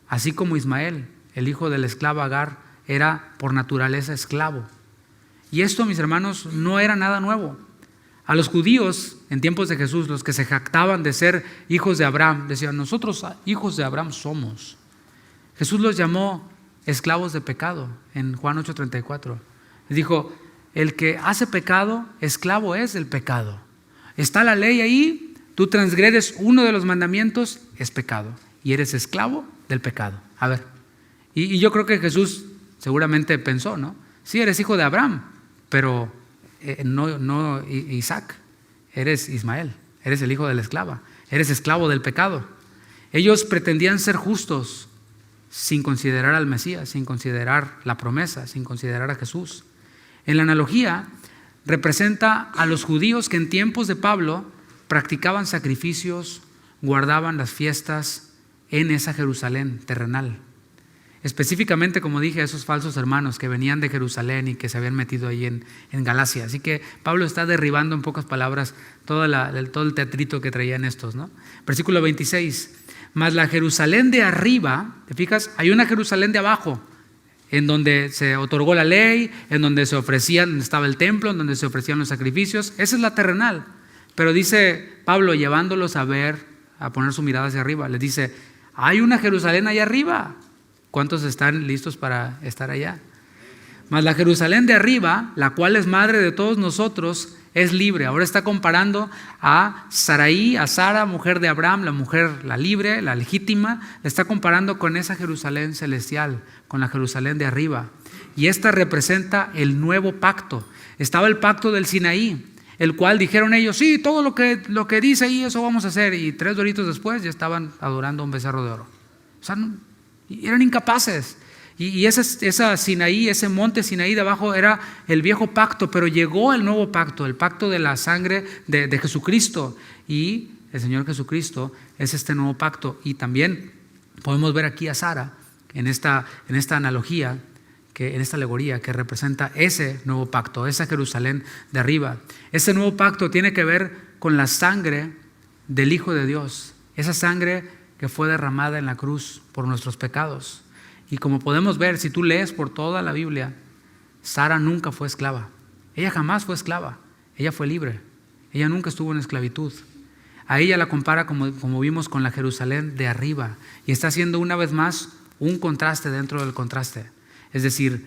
así como Ismael, el hijo de la esclava Agar, era por naturaleza esclavo. Y esto, mis hermanos, no era nada nuevo. A los judíos, en tiempos de Jesús, los que se jactaban de ser hijos de Abraham, decían, nosotros hijos de Abraham somos. Jesús los llamó esclavos de pecado en Juan 8:34. Dijo, el que hace pecado, esclavo es del pecado. Está la ley ahí, tú transgredes uno de los mandamientos, es pecado. Y eres esclavo del pecado. A ver, y yo creo que Jesús seguramente pensó, ¿no? Sí, eres hijo de Abraham, pero no Isaac, eres Ismael, eres el hijo de la esclava, eres esclavo del pecado. Ellos pretendían ser justos sin considerar al Mesías, sin considerar la promesa, sin considerar a Jesús. En la analogía representa a los judíos que en tiempos de Pablo practicaban sacrificios, guardaban las fiestas en esa Jerusalén terrenal. Específicamente, como dije, a esos falsos hermanos que venían de Jerusalén y que se habían metido ahí en Galacia. Así que Pablo está derribando en pocas palabras todo el teatrito que traían estos, ¿no? Versículo 26. Mas la Jerusalén de arriba, ¿te fijas? Hay una Jerusalén de abajo, en donde se otorgó la ley, en donde se ofrecían, donde estaba el templo, en donde se ofrecían los sacrificios. Esa es la terrenal. Pero dice Pablo, llevándolos a ver, a poner su mirada hacia arriba, les dice, hay una Jerusalén allá arriba. ¿Cuántos están listos para estar allá? Mas la Jerusalén de arriba, la cual es madre de todos nosotros, es libre. Ahora está comparando a Saraí, a Sara, mujer de Abraham, la mujer, la libre, la legítima. La está comparando con esa Jerusalén celestial, con la Jerusalén de arriba. Y esta representa el nuevo pacto. Estaba el pacto del Sinaí, el cual dijeron ellos, sí, todo lo que dice ahí, eso vamos a hacer. Y 3 doritos después ya estaban adorando a un becerro de oro. O sea, eran incapaces. Y esa Sinaí, ese monte Sinaí de abajo era el viejo pacto, pero llegó el nuevo pacto, el pacto de la sangre de Jesucristo. Y el Señor Jesucristo es este nuevo pacto. Y también podemos ver aquí a Sara en esta analogía, en esta alegoría que representa ese nuevo pacto, esa Jerusalén de arriba. Ese nuevo pacto tiene que ver con la sangre del Hijo de Dios, esa sangre que fue derramada en la cruz por nuestros pecados. Y como podemos ver, si tú lees por toda la Biblia, Sara nunca fue esclava. Ella jamás fue esclava. Ella fue libre. Ella nunca estuvo en esclavitud. A ella la compara, como vimos, con la Jerusalén de arriba. Y está haciendo una vez más un contraste dentro del contraste. Es decir,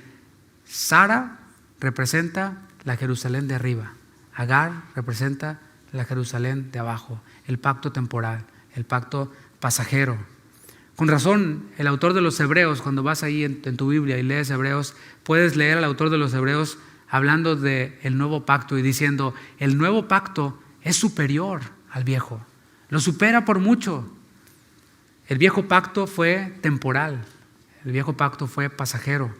Sara representa la Jerusalén de arriba. Agar representa la Jerusalén de abajo, el pacto temporal, el pacto pasajero. Con razón, el autor de los Hebreos, cuando vas ahí en tu Biblia y lees Hebreos, puedes leer al autor de los Hebreos hablando del nuevo pacto y diciendo, el nuevo pacto es superior al viejo, lo supera por mucho. El viejo pacto fue temporal, el viejo pacto fue pasajero,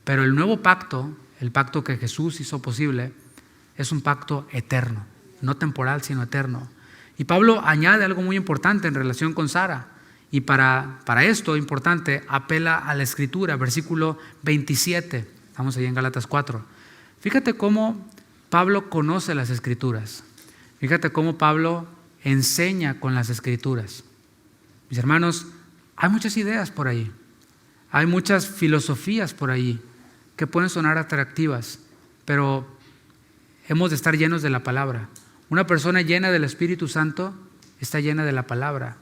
pero el nuevo pacto, el pacto que Jesús hizo posible, es un pacto eterno, no temporal sino eterno. Y Pablo añade algo muy importante en relación con Sara, y para esto importante apela a la Escritura, versículo 27, estamos ahí en Gálatas 4. Fíjate cómo Pablo conoce las Escrituras, fíjate cómo Pablo enseña con las Escrituras. Mis hermanos, hay muchas ideas por ahí, hay muchas filosofías por ahí que pueden sonar atractivas, pero hemos de estar llenos de la palabra. Una persona llena del Espíritu Santo está llena de la palabra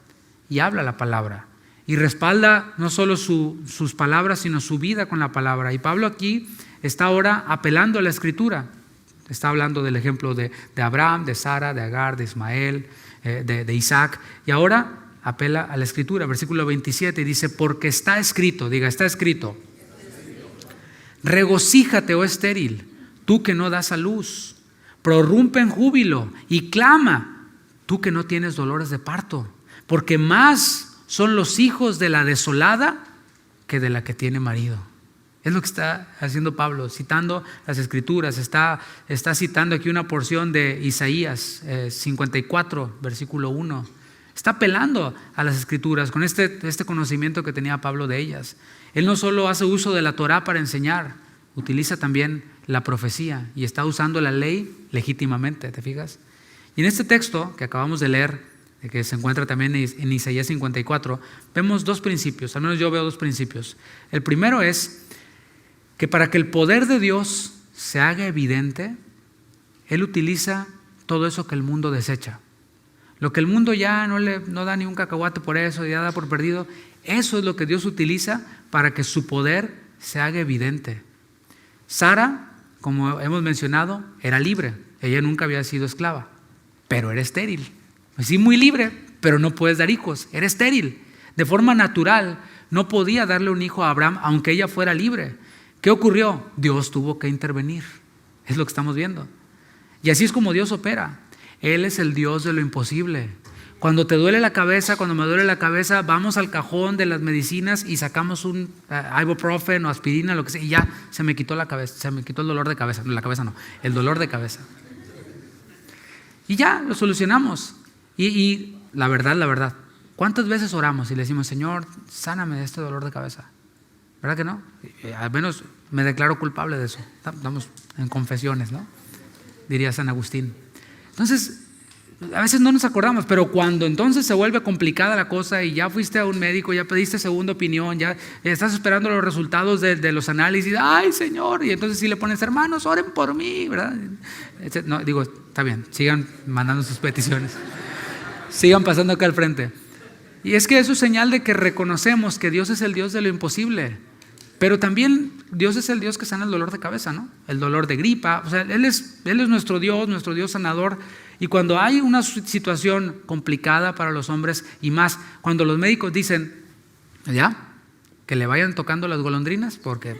y habla la palabra y respalda no solo sus palabras, sino su vida con la palabra. Y Pablo aquí está ahora apelando a la Escritura. Está hablando del ejemplo de Abraham, de Sara, de Agar, de Ismael, de Isaac, y ahora apela a la Escritura. Versículo 27 dice, porque está escrito, diga, está escrito. Regocíjate, oh estéril, tú que no das a luz. Prorrumpe en júbilo y clama, tú que no tienes dolores de parto, porque más son los hijos de la desolada que de la que tiene marido. Es lo que está haciendo Pablo, citando las Escrituras. Está citando aquí una porción de Isaías 54, versículo 1. Está apelando a las Escrituras con este conocimiento que tenía Pablo de ellas. Él no solo hace uso de la Torá para enseñar, utiliza también la profecía y está usando la ley legítimamente, ¿te fijas? Y en este texto que acabamos de leer, que se encuentra también en Isaías 54, vemos dos principios, al menos yo veo dos principios. El primero es que para que el poder de Dios se haga evidente, Él utiliza todo eso que el mundo desecha. Lo que el mundo ya no da ni un cacahuate por eso, ya da por perdido, eso es lo que Dios utiliza para que su poder se haga evidente. Sara, como hemos mencionado, era libre, ella nunca había sido esclava, pero era estéril. Pues sí, muy libre, pero no puedes dar hijos, era estéril. De forma natural, no podía darle un hijo a Abraham, aunque ella fuera libre. ¿Qué ocurrió? Dios tuvo que intervenir, es lo que estamos viendo. Y así es como Dios opera. Él es el Dios de lo imposible. Cuando te duele la cabeza, cuando me duele la cabeza, vamos al cajón de las medicinas y sacamos un ibuprofen o aspirina, lo que sea, y ya se me quitó la cabeza, se me quitó el dolor de cabeza. No, la cabeza no, el dolor de cabeza. Y ya lo solucionamos. Y la verdad, ¿cuántas veces oramos y le decimos, Señor, sáname de este dolor de cabeza? ¿Verdad que no? Al menos me declaro culpable de eso. Estamos en confesiones, ¿no? Diría San Agustín. Entonces, a veces no nos acordamos, pero cuando entonces se vuelve complicada la cosa y ya fuiste a un médico, ya pediste segunda opinión, ya estás esperando los resultados de los análisis, ¡ay, Señor! Y entonces si le pones, hermanos, oren por mí, ¿verdad? No, digo, está bien, sigan mandando sus peticiones, sigan pasando acá al frente. Y es que eso es señal de que reconocemos que Dios es el Dios de lo imposible, pero también Dios es el Dios que sana el dolor de cabeza, ¿no? El dolor de gripa, o sea, Él es nuestro Dios sanador. Y cuando hay una situación complicada para los hombres, y más cuando los médicos dicen, ya, que le vayan tocando las golondrinas, porque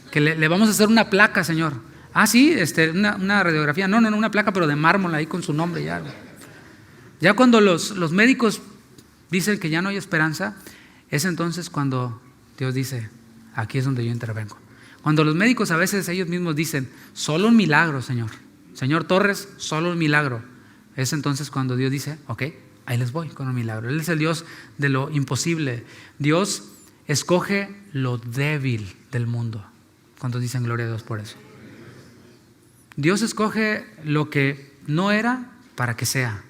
que le vamos a hacer una placa, Señor. Ah, sí, una radiografía, no, una placa, pero de mármol ahí con su nombre ya. Ya cuando los médicos dicen que ya no hay esperanza, es entonces cuando Dios dice, aquí es donde yo intervengo. Cuando los médicos a veces ellos mismos dicen, solo un milagro, Señor Torres, solo un milagro, es entonces cuando Dios dice, ok, ahí les voy con un milagro. Él es el Dios de lo imposible. Dios escoge lo débil del mundo. ¿Cuántos dicen gloria a Dios por eso? Dios escoge lo que no era para que sea.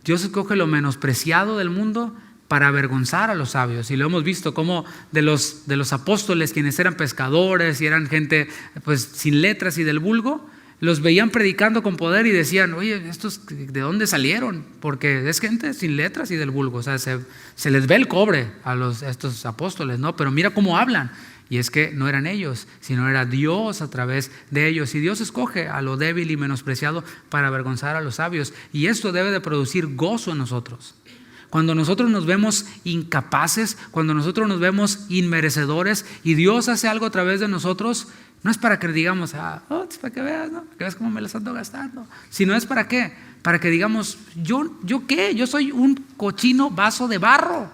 Dios escoge lo menospreciado del mundo para avergonzar a los sabios. Y lo hemos visto como de los apóstoles, quienes eran pescadores y eran gente pues sin letras y del vulgo, los veían predicando con poder y decían, oye, ¿estos de dónde salieron? Porque es gente sin letras y del vulgo. O sea, se les ve el cobre a estos apóstoles, ¿no? Pero mira cómo hablan. Y es que no eran ellos, sino era Dios a través de ellos. Y Dios escoge a lo débil y menospreciado para avergonzar a los sabios. Y esto debe de producir gozo en nosotros. Cuando nosotros nos vemos incapaces, cuando nosotros nos vemos inmerecedores y Dios hace algo a través de nosotros, no es para que digamos, es para que veas, ¿no? Que veas cómo me las ando gastando. Sino es para qué, para que digamos, ¿yo qué? Yo soy un cochino vaso de barro.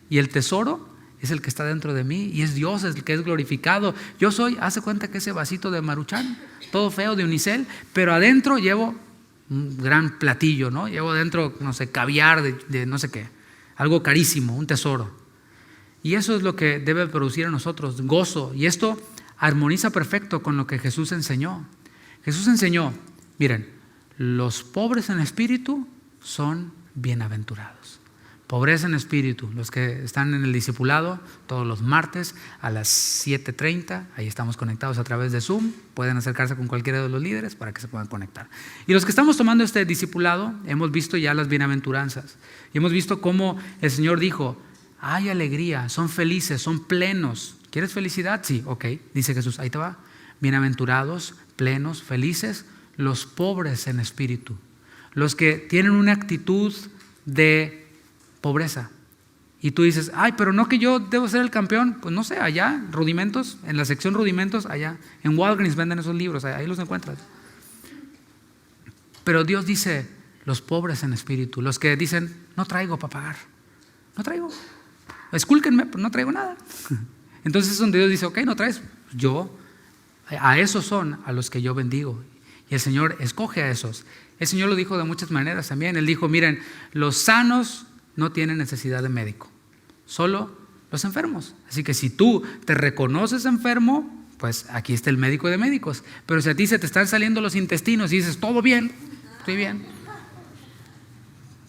Y el tesoro es el que está dentro de mí y es Dios el que es glorificado. Yo soy, hace cuenta que ese vasito de Maruchan, todo feo de unicel, pero adentro llevo un gran platillo, ¿no? Llevo adentro, no sé, caviar de no sé qué, algo carísimo, un tesoro. Y eso es lo que debe producir en nosotros, gozo. Y esto armoniza perfecto con lo que Jesús enseñó. Jesús enseñó, miren, los pobres en espíritu son bienaventurados. Pobreza en espíritu, los que están en el discipulado todos los martes a las 7:30, ahí estamos conectados a través de Zoom, pueden acercarse con cualquiera de los líderes para que se puedan conectar. Y los que estamos tomando este discipulado, hemos visto ya las bienaventuranzas y hemos visto cómo el Señor dijo, hay alegría, son felices, son plenos. ¿Quieres felicidad? Sí, ok, dice Jesús, ahí te va. Bienaventurados, plenos, felices, los pobres en espíritu, los que tienen una actitud de pobreza. Y tú dices, pero no que yo debo ser el campeón. Pues no sé, allá, rudimentos, en la sección rudimentos, allá, en Walgreens venden esos libros, ahí los encuentras. Pero Dios dice, los pobres en espíritu, los que dicen, no traigo para pagar, no traigo, escúlquenme, pero no traigo nada. Entonces es donde Dios dice, ok, no traes, a esos son a los que yo bendigo. Y el Señor escoge a esos. El Señor lo dijo de muchas maneras también. Él dijo, miren, los sanos no tienen necesidad de médico, solo los enfermos. Así que si tú te reconoces enfermo, pues aquí está el médico de médicos. Pero si a ti se te están saliendo los intestinos y dices, todo bien, estoy bien,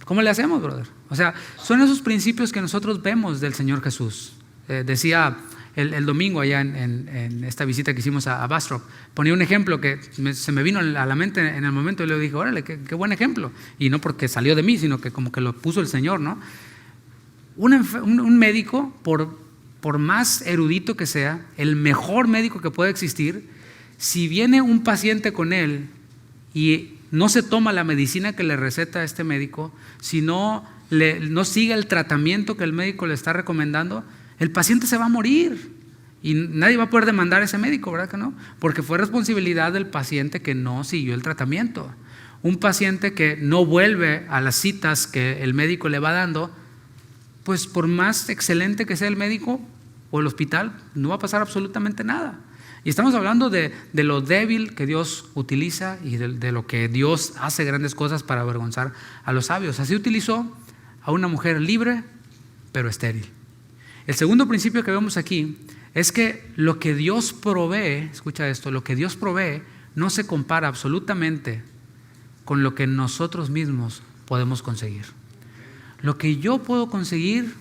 ¿cómo le hacemos, brother? O sea, son esos principios que nosotros vemos del Señor Jesús. Decía el domingo allá en esta visita que hicimos a Bastrop, ponía un ejemplo que se me vino a la mente en el momento y le dije, órale, qué buen ejemplo. Y no porque salió de mí, sino que como que lo puso el Señor, ¿no? Un médico, por más erudito que sea, el mejor médico que pueda existir, si viene un paciente con él y no se toma la medicina que le receta a este médico, si no sigue el tratamiento que el médico le está recomendando, el paciente se va a morir y nadie va a poder demandar a ese médico, ¿verdad que no? Porque fue responsabilidad del paciente que no siguió el tratamiento. Un paciente que no vuelve a las citas que el médico le va dando, pues por más excelente que sea el médico o el hospital, no va a pasar absolutamente nada. Y estamos hablando de lo débil que Dios utiliza y de lo que Dios hace grandes cosas para avergonzar a los sabios. Así utilizó a una mujer libre pero estéril. El segundo principio que vemos aquí es que lo que Dios provee, escucha esto, lo que Dios provee no se compara absolutamente con lo que nosotros mismos podemos conseguir. Lo que yo puedo conseguir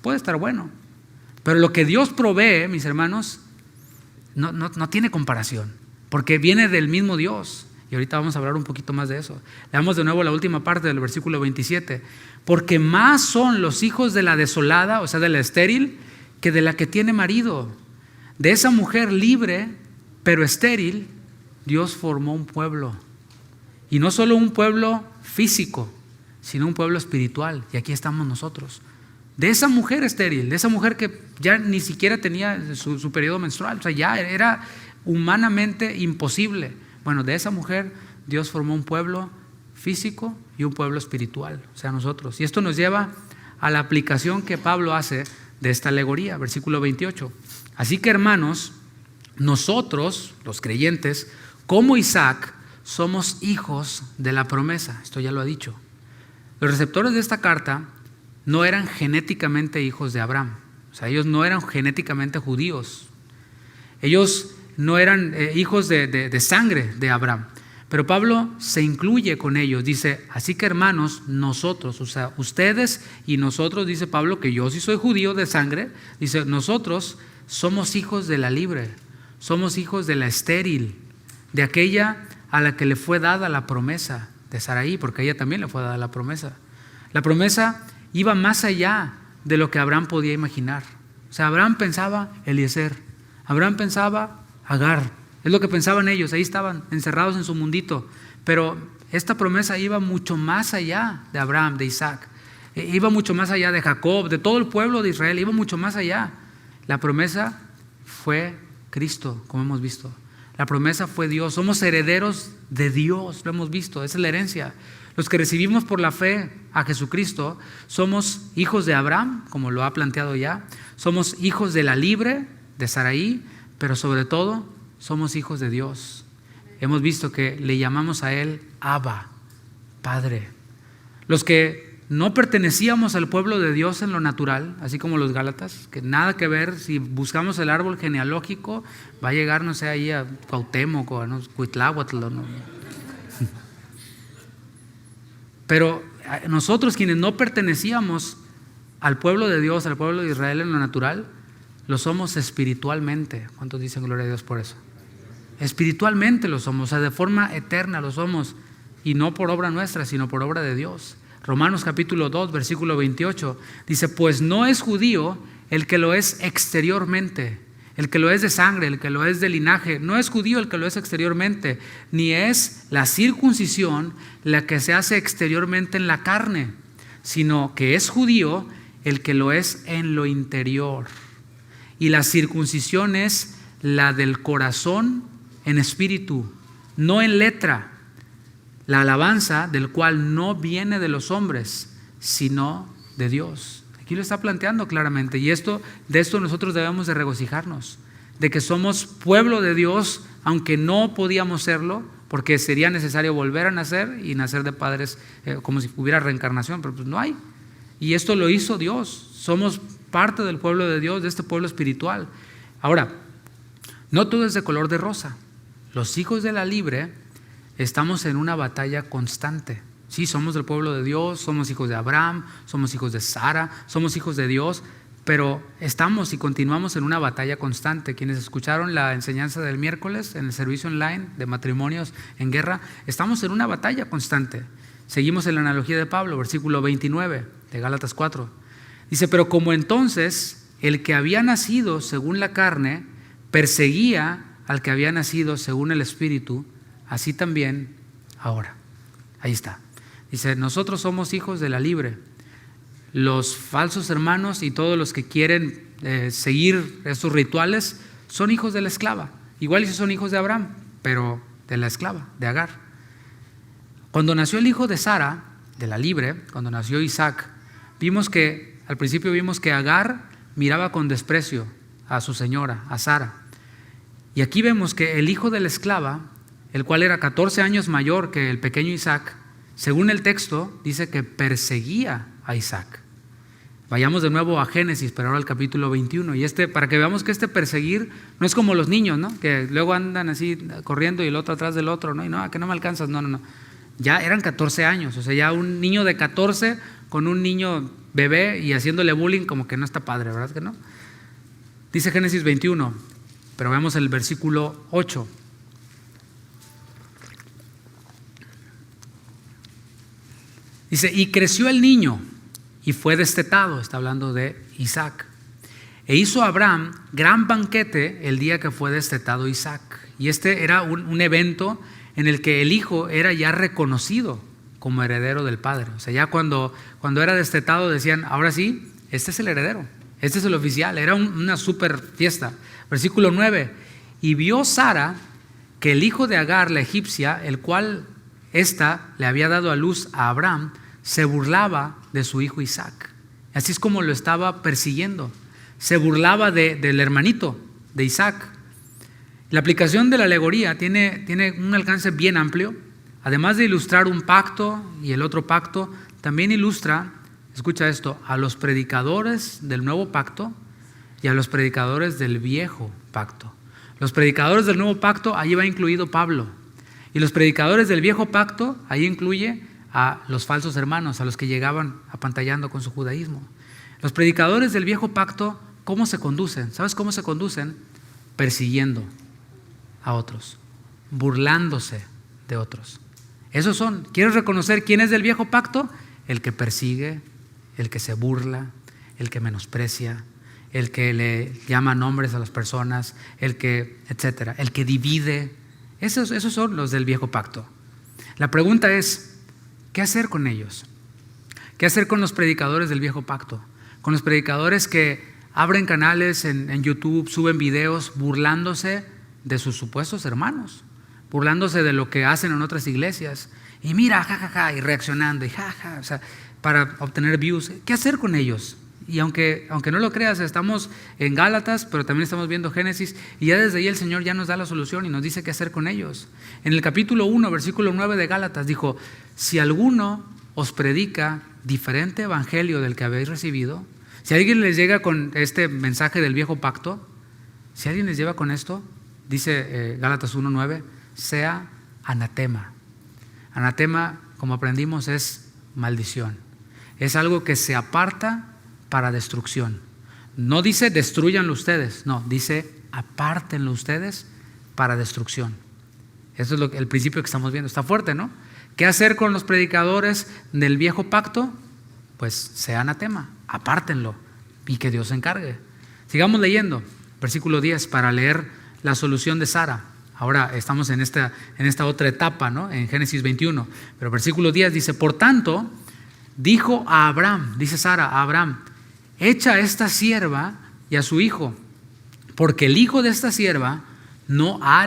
puede estar bueno, pero lo que Dios provee, mis hermanos, no tiene comparación, porque viene del mismo Dios. Y ahorita vamos a hablar un poquito más de eso. Leamos de nuevo la última parte del versículo 27. Porque más son los hijos de la desolada, o sea, de la estéril, que de la que tiene marido. De esa mujer libre, pero estéril, Dios formó un pueblo. Y no solo un pueblo físico, sino un pueblo espiritual. Y aquí estamos nosotros. De esa mujer estéril, de esa mujer que ya ni siquiera tenía su periodo menstrual, o sea, ya era humanamente imposible. Bueno, de esa mujer Dios formó un pueblo físico y un pueblo espiritual, o sea, nosotros. Y esto nos lleva a la aplicación que Pablo hace de esta alegoría, versículo 28. Así que, hermanos, nosotros, los creyentes, como Isaac, somos hijos de la promesa. Esto ya lo ha dicho. Los receptores de esta carta no eran genéticamente hijos de Abraham. O sea, ellos no eran genéticamente judíos. Ellos no eran hijos de sangre de Abraham. Pero Pablo se incluye con ellos. Dice, así que hermanos, nosotros, o sea, ustedes y nosotros, dice Pablo, que yo sí soy judío de sangre. Dice, nosotros somos hijos de la libre, somos hijos de la estéril, de aquella a la que le fue dada la promesa de Saraí, porque a ella también le fue dada la promesa. La promesa iba más allá de lo que Abraham podía imaginar. O sea, Abraham pensaba Eliezer, Abraham pensaba Agar, es lo que pensaban ellos, ahí estaban encerrados en su mundito, pero esta promesa iba mucho más allá de Abraham, de Isaac, iba mucho más allá de Jacob, de todo el pueblo de Israel, iba mucho más allá. La promesa fue Cristo, como hemos visto. La promesa fue Dios, somos herederos de Dios, lo hemos visto, esa es la herencia. Los que recibimos por la fe a Jesucristo somos hijos de Abraham, como lo ha planteado ya, somos hijos de la libre, de Saraí, pero sobre todo somos hijos de Dios. Hemos visto que le llamamos a Él Abba, Padre. Los que no pertenecíamos al pueblo de Dios en lo natural, así como los Gálatas, que nada que ver, si buscamos el árbol genealógico, va a llegar, no sé, ahí a Cuauhtémoc o a Cuitláhuatl, ¿no? Pero nosotros quienes no pertenecíamos al pueblo de Dios, al pueblo de Israel en lo natural, lo somos espiritualmente. ¿Cuántos dicen gloria a Dios por eso? Espiritualmente lo somos, o sea, de forma eterna lo somos, y no por obra nuestra, sino por obra de Dios. Romanos capítulo 2, versículo 28, dice, pues no es judío el que lo es exteriormente, el que lo es de sangre, el que lo es de linaje, no es judío el que lo es exteriormente, ni es la circuncisión la que se hace exteriormente en la carne, sino que es judío el que lo es en lo interior. Y la circuncisión es la del corazón en espíritu, no en letra, la alabanza del cual no viene de los hombres, sino de Dios. Aquí lo está planteando claramente, y de esto nosotros debemos de regocijarnos, de que somos pueblo de Dios, aunque no podíamos serlo, porque sería necesario volver a nacer y nacer de padres como si hubiera reencarnación, pero pues no hay. Y esto lo hizo Dios, somos parte del pueblo de Dios, de este pueblo espiritual. Ahora, no todo es de color de rosa. Los hijos de la libre estamos en una batalla constante. Sí, somos del pueblo de Dios, somos hijos de Abraham, somos hijos de Sara, somos hijos de Dios, pero estamos y continuamos en una batalla constante. Quienes escucharon la enseñanza del miércoles en el servicio online de matrimonios en guerra, estamos en una batalla constante. Seguimos en la analogía de Pablo, versículo 29 de Gálatas 4. Dice, pero como entonces el que había nacido según la carne perseguía al que había nacido según el Espíritu, así también ahora. Ahí está. Dice, nosotros somos hijos de la libre. Los falsos hermanos y todos los que quieren seguir esos rituales son hijos de la esclava. Igual si son hijos de Abraham, pero de la esclava, de Agar. Cuando nació el hijo de Sara, de la libre, cuando nació Isaac, al principio vimos que Agar miraba con desprecio a su señora, a Sara. Y aquí vemos que el hijo de la esclava, el cual era 14 años mayor que el pequeño Isaac, según el texto, dice que perseguía a Isaac. Vayamos de nuevo a Génesis, pero ahora al capítulo 21. Y para que veamos que este perseguir no es como los niños, ¿no? Que luego andan así corriendo y el otro atrás del otro, ¿no? Y no, que no me alcanzas, no. Ya eran 14 años, o sea, ya un niño de 14 con un niño bebé y haciéndole bullying, como que no está padre, ¿verdad que no? Dice Génesis 21, pero veamos el versículo 8. Dice, y creció el niño y fue destetado, está hablando de Isaac. E hizo Abraham gran banquete el día que fue destetado Isaac. Y este era un evento en el que el hijo era ya reconocido como heredero del padre. O sea, ya cuando era destetado decían, ahora sí, este es el heredero, este es el oficial. Era una super fiesta. Versículo 9, y vio Sara que el hijo de Agar, la egipcia, el cual ésta le había dado a luz a Abraham, se burlaba de su hijo Isaac. Así es como lo estaba persiguiendo. Se burlaba del hermanito de Isaac. La aplicación de la alegoría tiene un alcance bien amplio. Además de ilustrar un pacto y el otro pacto, también ilustra, escucha esto, a los predicadores del nuevo pacto y a los predicadores del viejo pacto. Los predicadores del nuevo pacto, allí va incluido Pablo. Y los predicadores del viejo pacto, ahí incluye a los falsos hermanos, a los que llegaban apantallando con su judaísmo. Los predicadores del viejo pacto, ¿cómo se conducen? ¿Sabes cómo se conducen? Persiguiendo a otros, burlándose de otros. Esos son. ¿Quieres reconocer quién es del viejo pacto? El que persigue, el que se burla, el que menosprecia, el que le llama nombres a las personas, el que, etcétera, el que divide. Esos son los del viejo pacto. La pregunta es, ¿qué hacer con ellos? ¿Qué hacer con los predicadores del viejo pacto? Con los predicadores que abren canales en YouTube, suben videos burlándose de sus supuestos hermanos, burlándose de lo que hacen en otras iglesias, y mira, jajaja, y reaccionando, y jaja, o sea, para obtener views. ¿Qué hacer con ellos? Y aunque no lo creas, estamos en Gálatas, pero también estamos viendo Génesis, y ya desde ahí el Señor ya nos da la solución y nos dice qué hacer con ellos. En el capítulo 1, versículo 9 de Gálatas dijo: si alguno os predica diferente evangelio del que habéis recibido, si alguien les llega con este mensaje del viejo pacto, si alguien les lleva con esto, dice Gálatas 1:9, sea anatema. Anatema, como aprendimos, es maldición. Es algo que se aparta para destrucción. No dice destruyanlo ustedes, no, dice apártenlo ustedes para destrucción. Eso es el principio que estamos viendo. Está fuerte, ¿no? ¿Qué hacer con los predicadores del viejo pacto? Pues sea anatema, apártenlo y que Dios se encargue. Sigamos leyendo, versículo 10, para leer la solución de Sara. Ahora estamos en esta otra etapa, ¿no? En Génesis 21. Pero versículo 10 dice: por tanto, dijo a Abraham, dice Sara a Abraham: echa a esta sierva y a su hijo, porque el hijo de esta sierva no ha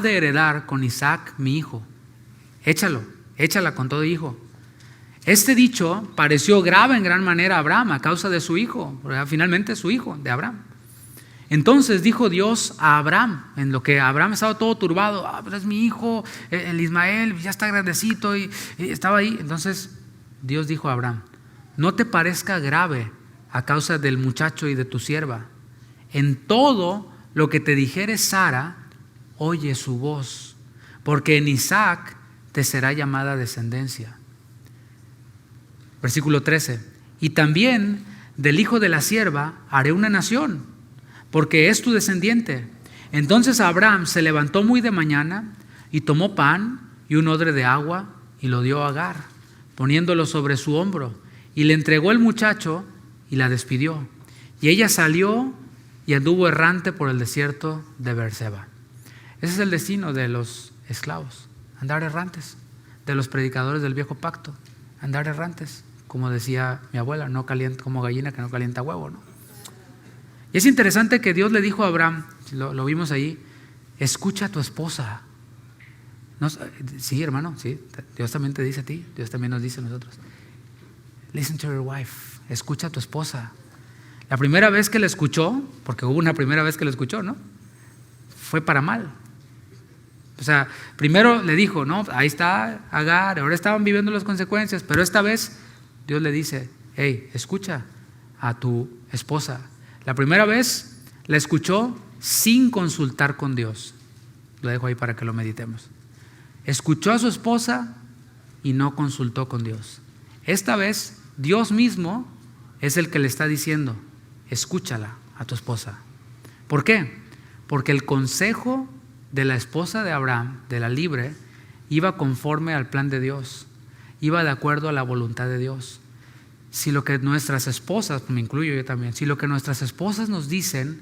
de heredar con Isaac mi hijo. Échala con todo hijo. Este dicho pareció grave en gran manera a Abraham a causa de su hijo, finalmente su hijo, de Abraham. Entonces dijo Dios a Abraham, en lo que Abraham estaba todo turbado: pero es mi hijo, el Ismael, ya está grandecito, y estaba ahí. Entonces Dios dijo a Abraham: no te parezca grave a causa del muchacho y de tu sierva. En todo lo que te dijere Sara, oye su voz, porque en Isaac te será llamada descendencia. Versículo 13: y también del hijo de la sierva haré una nación, porque es tu descendiente. Entonces Abraham se levantó muy de mañana y tomó pan y un odre de agua y lo dio a Agar, poniéndolo sobre su hombro, y le entregó el muchacho y la despidió. Y ella salió y anduvo errante por el desierto de Beerseba. Ese es el destino de los esclavos, andar errantes, de los predicadores del viejo pacto, andar errantes, como decía mi abuela, no calienta, como gallina que no calienta huevo, ¿no? Y es interesante que Dios le dijo a Abraham, lo vimos ahí: escucha a tu esposa. No, sí, hermano, sí, Dios también te dice a ti, Dios también nos dice a nosotros: listen to your wife, escucha a tu esposa. La primera vez que la escuchó, porque hubo una primera vez que la escuchó, ¿no? Fue para mal. O sea, primero le dijo: no, ahí está Agar, ahora estaban viviendo las consecuencias, pero esta vez Dios le dice: hey, escucha a tu esposa. La primera vez la escuchó sin consultar con Dios. Lo dejo ahí para que lo meditemos. Escuchó a su esposa y no consultó con Dios. Esta vez Dios mismo es el que le está diciendo: escúchala a tu esposa. ¿Por qué? Porque el consejo de la esposa de Abraham, de la libre, iba conforme al plan de Dios, iba de acuerdo a la voluntad de Dios. Si lo que nuestras esposas, me incluyo yo también, si lo que nuestras esposas nos dicen,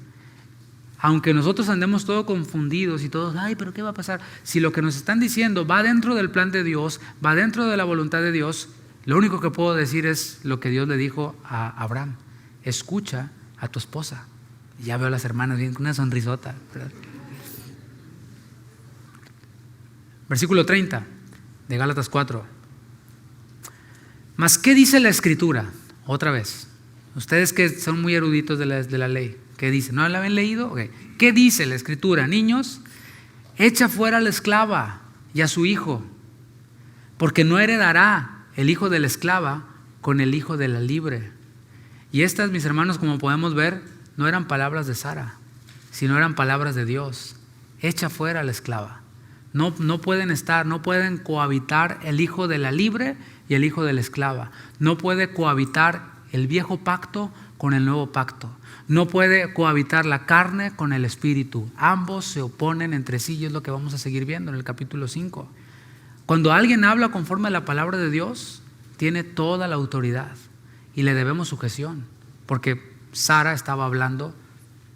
aunque nosotros andemos todos confundidos y todos, ay, pero ¿qué va a pasar? Si lo que nos están diciendo va dentro del plan de Dios, va dentro de la voluntad de Dios, lo único que puedo decir es lo que Dios le dijo a Abraham: escucha a tu esposa. Y ya veo a las hermanas bien con una sonrisota, ¿verdad? Versículo 30 de Gálatas 4. Mas, ¿qué dice la Escritura? Otra vez, ustedes que son muy eruditos de la ley, ¿qué dice? ¿No la habían leído? Okay. ¿Qué dice la Escritura? Niños, echa fuera a la esclava y a su hijo, porque no heredará el hijo de la esclava con el hijo de la libre. Y estas, mis hermanos, como podemos ver, no eran palabras de Sara, sino eran palabras de Dios. Echa fuera a la esclava. No pueden cohabitar el hijo de la libre y el hijo de la esclava. No puede cohabitar el viejo pacto con el nuevo pacto. No puede cohabitar la carne con el espíritu. Ambos se oponen entre sí, y es lo que vamos a seguir viendo en el capítulo 5. Cuando alguien habla conforme a la palabra de Dios, tiene toda la autoridad y le debemos sujeción, porque Sara estaba hablando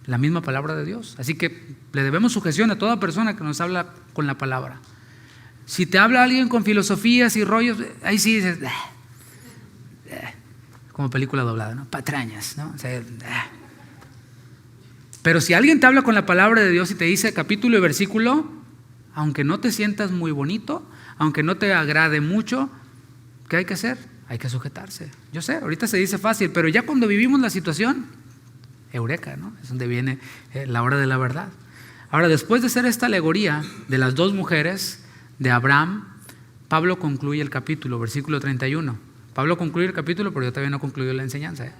la misma palabra de Dios. Así que le debemos sujeción a toda persona que nos habla con la palabra. Si te habla alguien con filosofías y rollos, ahí sí dices, como película doblada, ¿no? Patrañas, ¿no? O sea, pero si alguien te habla con la palabra de Dios y te dice capítulo y versículo, aunque no te sientas muy bonito, aunque no te agrade mucho, ¿qué hay que hacer? Hay que sujetarse. Yo sé, ahorita se dice fácil, pero ya cuando vivimos la situación, eureka, ¿no? Es donde viene la hora de la verdad. Ahora, después de hacer esta alegoría de las dos mujeres de Abraham, Pablo concluye el capítulo, versículo 31. Pablo concluye el capítulo, pero yo todavía no concluyo la enseñanza.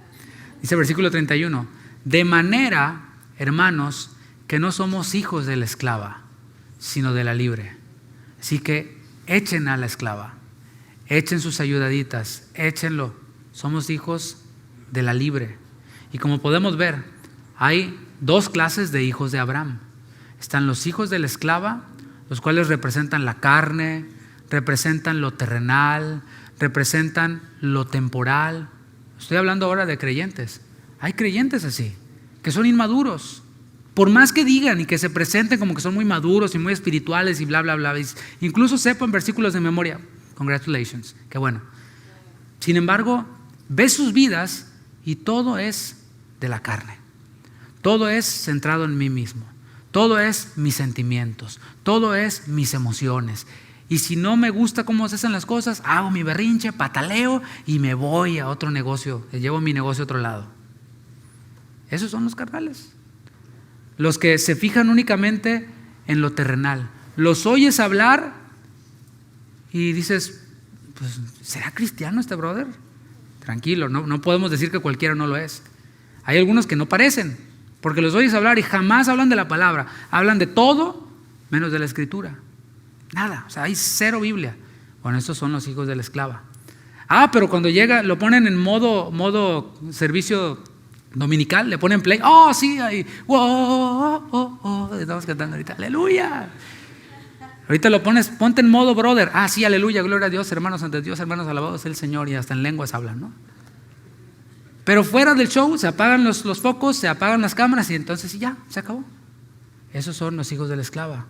Dice versículo 31, de manera, hermanos, que no somos hijos de la esclava, sino de la libre. Así que echen a la esclava, echen sus ayudaditas, échenlo. Somos hijos de la libre. Y como podemos ver, hay dos clases de hijos de Abraham. Están los hijos de la esclava, los cuales representan la carne, representan lo terrenal, representan lo temporal. Estoy hablando ahora de creyentes. Hay creyentes así, que son inmaduros. Por más que digan y que se presenten como que son muy maduros y muy espirituales y bla, bla, bla, incluso sepan versículos de memoria, congratulations, qué bueno. Sin embargo, ves sus vidas y todo es de la carne. Todo es centrado en mí mismo. Todo es mis sentimientos. Todo es mis emociones. Y si no me gusta cómo se hacen las cosas, hago mi berrinche, pataleo y me voy a otro negocio. Llevo mi negocio a otro lado. Esos son los carnales. Los que se fijan únicamente en lo terrenal. Los oyes hablar y dices, pues, ¿será cristiano este brother? Tranquilo, no podemos decir que cualquiera no lo es. Hay algunos que no parecen, porque los oyes hablar y jamás hablan de la palabra. Hablan de todo menos de la escritura. Nada, o sea, hay cero Biblia. Bueno, estos son los hijos de la esclava. Pero cuando llega, lo ponen en modo servicio dominical, le ponen play. Oh, sí, ahí. Estamos cantando ahorita. Aleluya. Ahorita lo pones, ponte en modo brother. Sí, aleluya, gloria a Dios, hermanos ante Dios, hermanos alabados el Señor. Y hasta en lenguas hablan, ¿no? Pero fuera del show se apagan los focos, se apagan las cámaras y entonces ya, se acabó. Esos son los hijos de la esclava.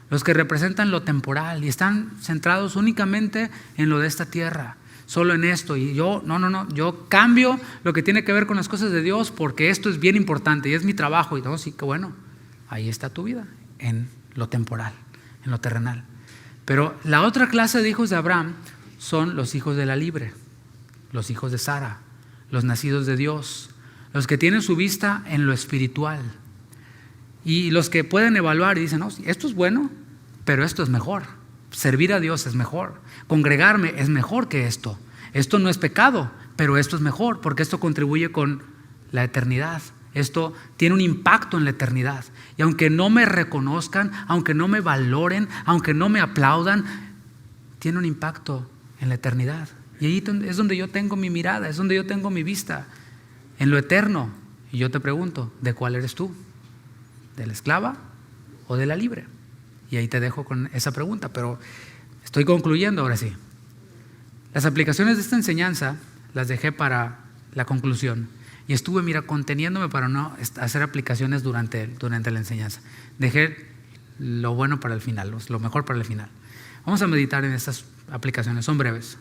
Los que representan lo temporal y están centrados únicamente en lo de esta tierra. Solo en esto, y yo, yo cambio lo que tiene que ver con las cosas de Dios porque esto es bien importante y es mi trabajo. Y todo, sí, que bueno, ahí está tu vida, en lo temporal, en lo terrenal. Pero la otra clase de hijos de Abraham son los hijos de la libre, los hijos de Sara, los nacidos de Dios, los que tienen su vista en lo espiritual y los que pueden evaluar y dicen, no, esto es bueno, pero esto es mejor. Servir a Dios es mejor. Congregarme es mejor que esto. Esto no es pecado, pero esto es mejor porque esto contribuye con la eternidad. Esto tiene un impacto en la eternidad. Y aunque no me reconozcan, aunque no me valoren, aunque no me aplaudan, tiene un impacto en la eternidad. Y ahí es donde yo tengo mi mirada, es donde yo tengo mi vista, en lo eterno. Y yo te pregunto, ¿de cuál eres tú? ¿De la esclava o de la libre? Y ahí te dejo con esa pregunta, pero estoy concluyendo ahora sí. Las aplicaciones de esta enseñanza las dejé para la conclusión y estuve, conteniéndome para no hacer aplicaciones durante la enseñanza. Dejé lo bueno para el final, lo mejor para el final. Vamos a meditar en estas aplicaciones, son breves.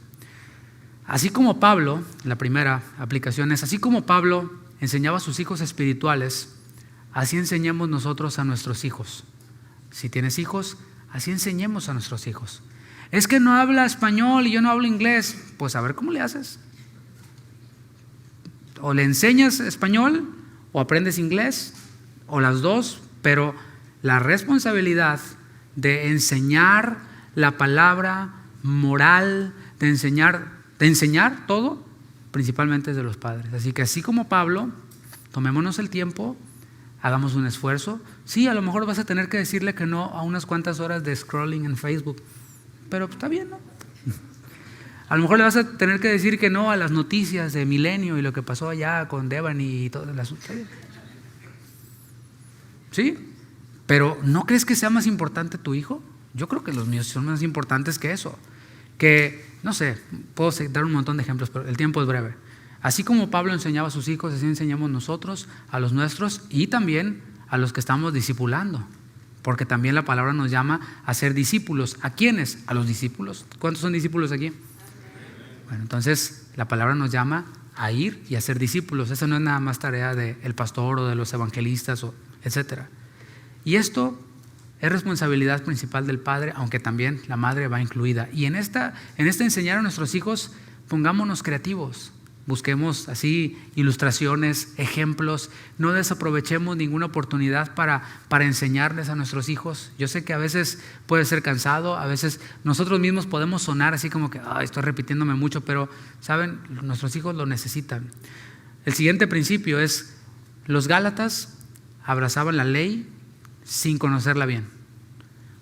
Así como Pablo, la primera aplicación es, así como Pablo enseñaba a sus hijos espirituales, así enseñemos nosotros a nuestros hijos. Si tienes hijos, así enseñemos a nuestros hijos. Es que no habla español y yo no hablo inglés. Pues a ver cómo le haces. O le enseñas español o aprendes inglés, o las dos, pero la responsabilidad de enseñar la palabra moral, de enseñar todo, principalmente es de los padres. Así que así como Pablo, tomémonos el tiempo, hagamos un esfuerzo. Sí, a lo mejor vas a tener que decirle que no a unas cuantas horas de scrolling en Facebook, pero está bien, ¿no? A lo mejor le vas a tener que decir que no a las noticias de Milenio y lo que pasó allá con Devani y todo el asunto. ¿Sí? Pero ¿no crees que sea más importante tu hijo? Yo creo que los míos son más importantes que eso. Que, no sé, puedo dar un montón de ejemplos, pero el tiempo es breve. Así como Pablo enseñaba a sus hijos, así enseñamos nosotros a los nuestros y también a los que estamos discipulando. Porque también la palabra nos llama a ser discípulos. ¿A quiénes? A los discípulos. ¿Cuántos son discípulos aquí? Bueno, entonces la palabra nos llama a ir y a ser discípulos. Eso no es nada más tarea del pastor o de los evangelistas, etcétera. Y esto es responsabilidad principal del padre, aunque también la madre va incluida. Y en esta enseñar a nuestros hijos, pongámonos creativos. Busquemos así ilustraciones, ejemplos. No desaprovechemos ninguna oportunidad para enseñarles a nuestros hijos. Yo sé que a veces puede ser cansado, a veces nosotros mismos podemos sonar así como que estoy repitiéndome mucho, pero saben, nuestros hijos lo necesitan. El siguiente principio es: los Gálatas abrazaban la ley sin conocerla bien.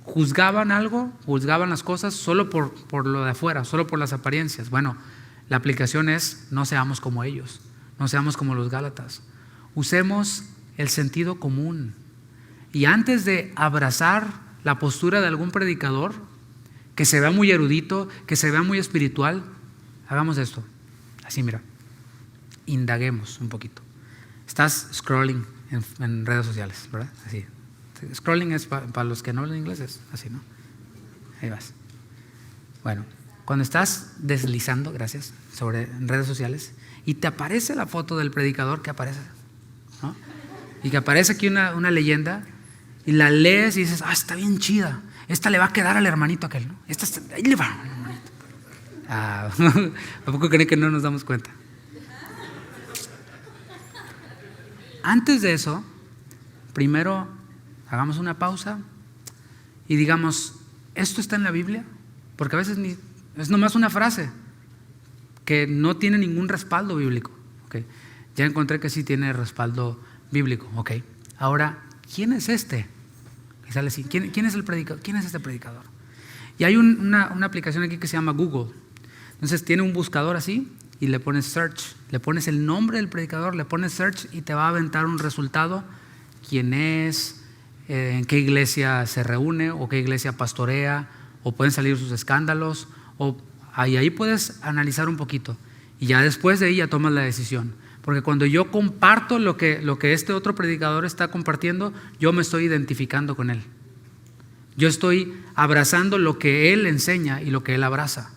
Juzgaban algo, juzgaban las cosas solo por lo de afuera, solo por las apariencias. Bueno, la aplicación es: no seamos como ellos, no seamos como los Gálatas. Usemos el sentido común. Y antes de abrazar la postura de algún predicador, que se vea muy erudito, que se vea muy espiritual, hagamos esto. Así, mira, indaguemos un poquito. Estás scrolling en redes sociales, ¿verdad? Así. Scrolling es para los que no hablan inglés, es así, ¿no? Ahí vas. Bueno, cuando estás deslizando, gracias, en redes sociales y te aparece la foto del predicador que aparece, ¿no? Y que aparece aquí una leyenda y la lees y dices: está bien chida, esta le va a quedar al hermanito aquel, ¿no? Ahí le va al hermanito. ¿A poco creen que no nos damos cuenta? Antes de eso, primero hagamos una pausa y digamos: ¿esto está en la Biblia? Porque a veces es nomás una frase que no tiene ningún respaldo bíblico. Okay. Ya encontré que sí tiene respaldo bíblico. Okay. Ahora, ¿quién es este? Y sale así: ¿Quién es el predicador? ¿Quién es este predicador? Y hay una aplicación aquí que se llama Google. Entonces tiene un buscador así y le pones search, le pones el nombre del predicador, le pones search y te va a aventar un resultado: quién es, en qué iglesia se reúne o qué iglesia pastorea, o pueden salir sus escándalos, o ahí puedes analizar un poquito y ya después de ahí ya tomas la decisión. Porque cuando yo comparto lo que este otro predicador está compartiendo, yo me estoy identificando con él. Yo estoy abrazando lo que él enseña y lo que él abraza.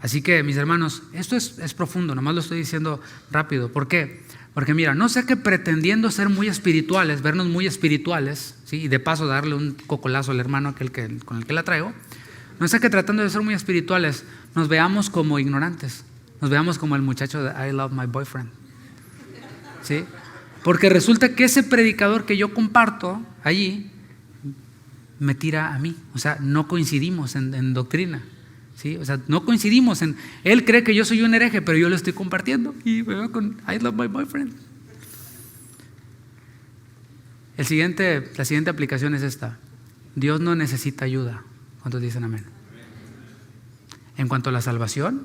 Así que, mis hermanos, esto es profundo, nomás lo estoy diciendo rápido. ¿Por qué? Porque mira, no sé que pretendiendo ser muy espirituales, vernos muy espirituales, ¿sí? Y de paso darle un cocolazo al hermano con el que la traigo, no sé que tratando de ser muy espirituales nos veamos como ignorantes, nos veamos como el muchacho de I love my boyfriend, ¿sí? Porque resulta que ese predicador que yo comparto allí me tira a mí, o sea, no coincidimos en doctrina. ¿Sí? O sea, no coincidimos él cree que yo soy un hereje, pero yo lo estoy compartiendo y me veo con I love my boyfriend. La siguiente aplicación es esta: Dios no necesita ayuda. ¿Cuántos dicen amén? En cuanto a la salvación,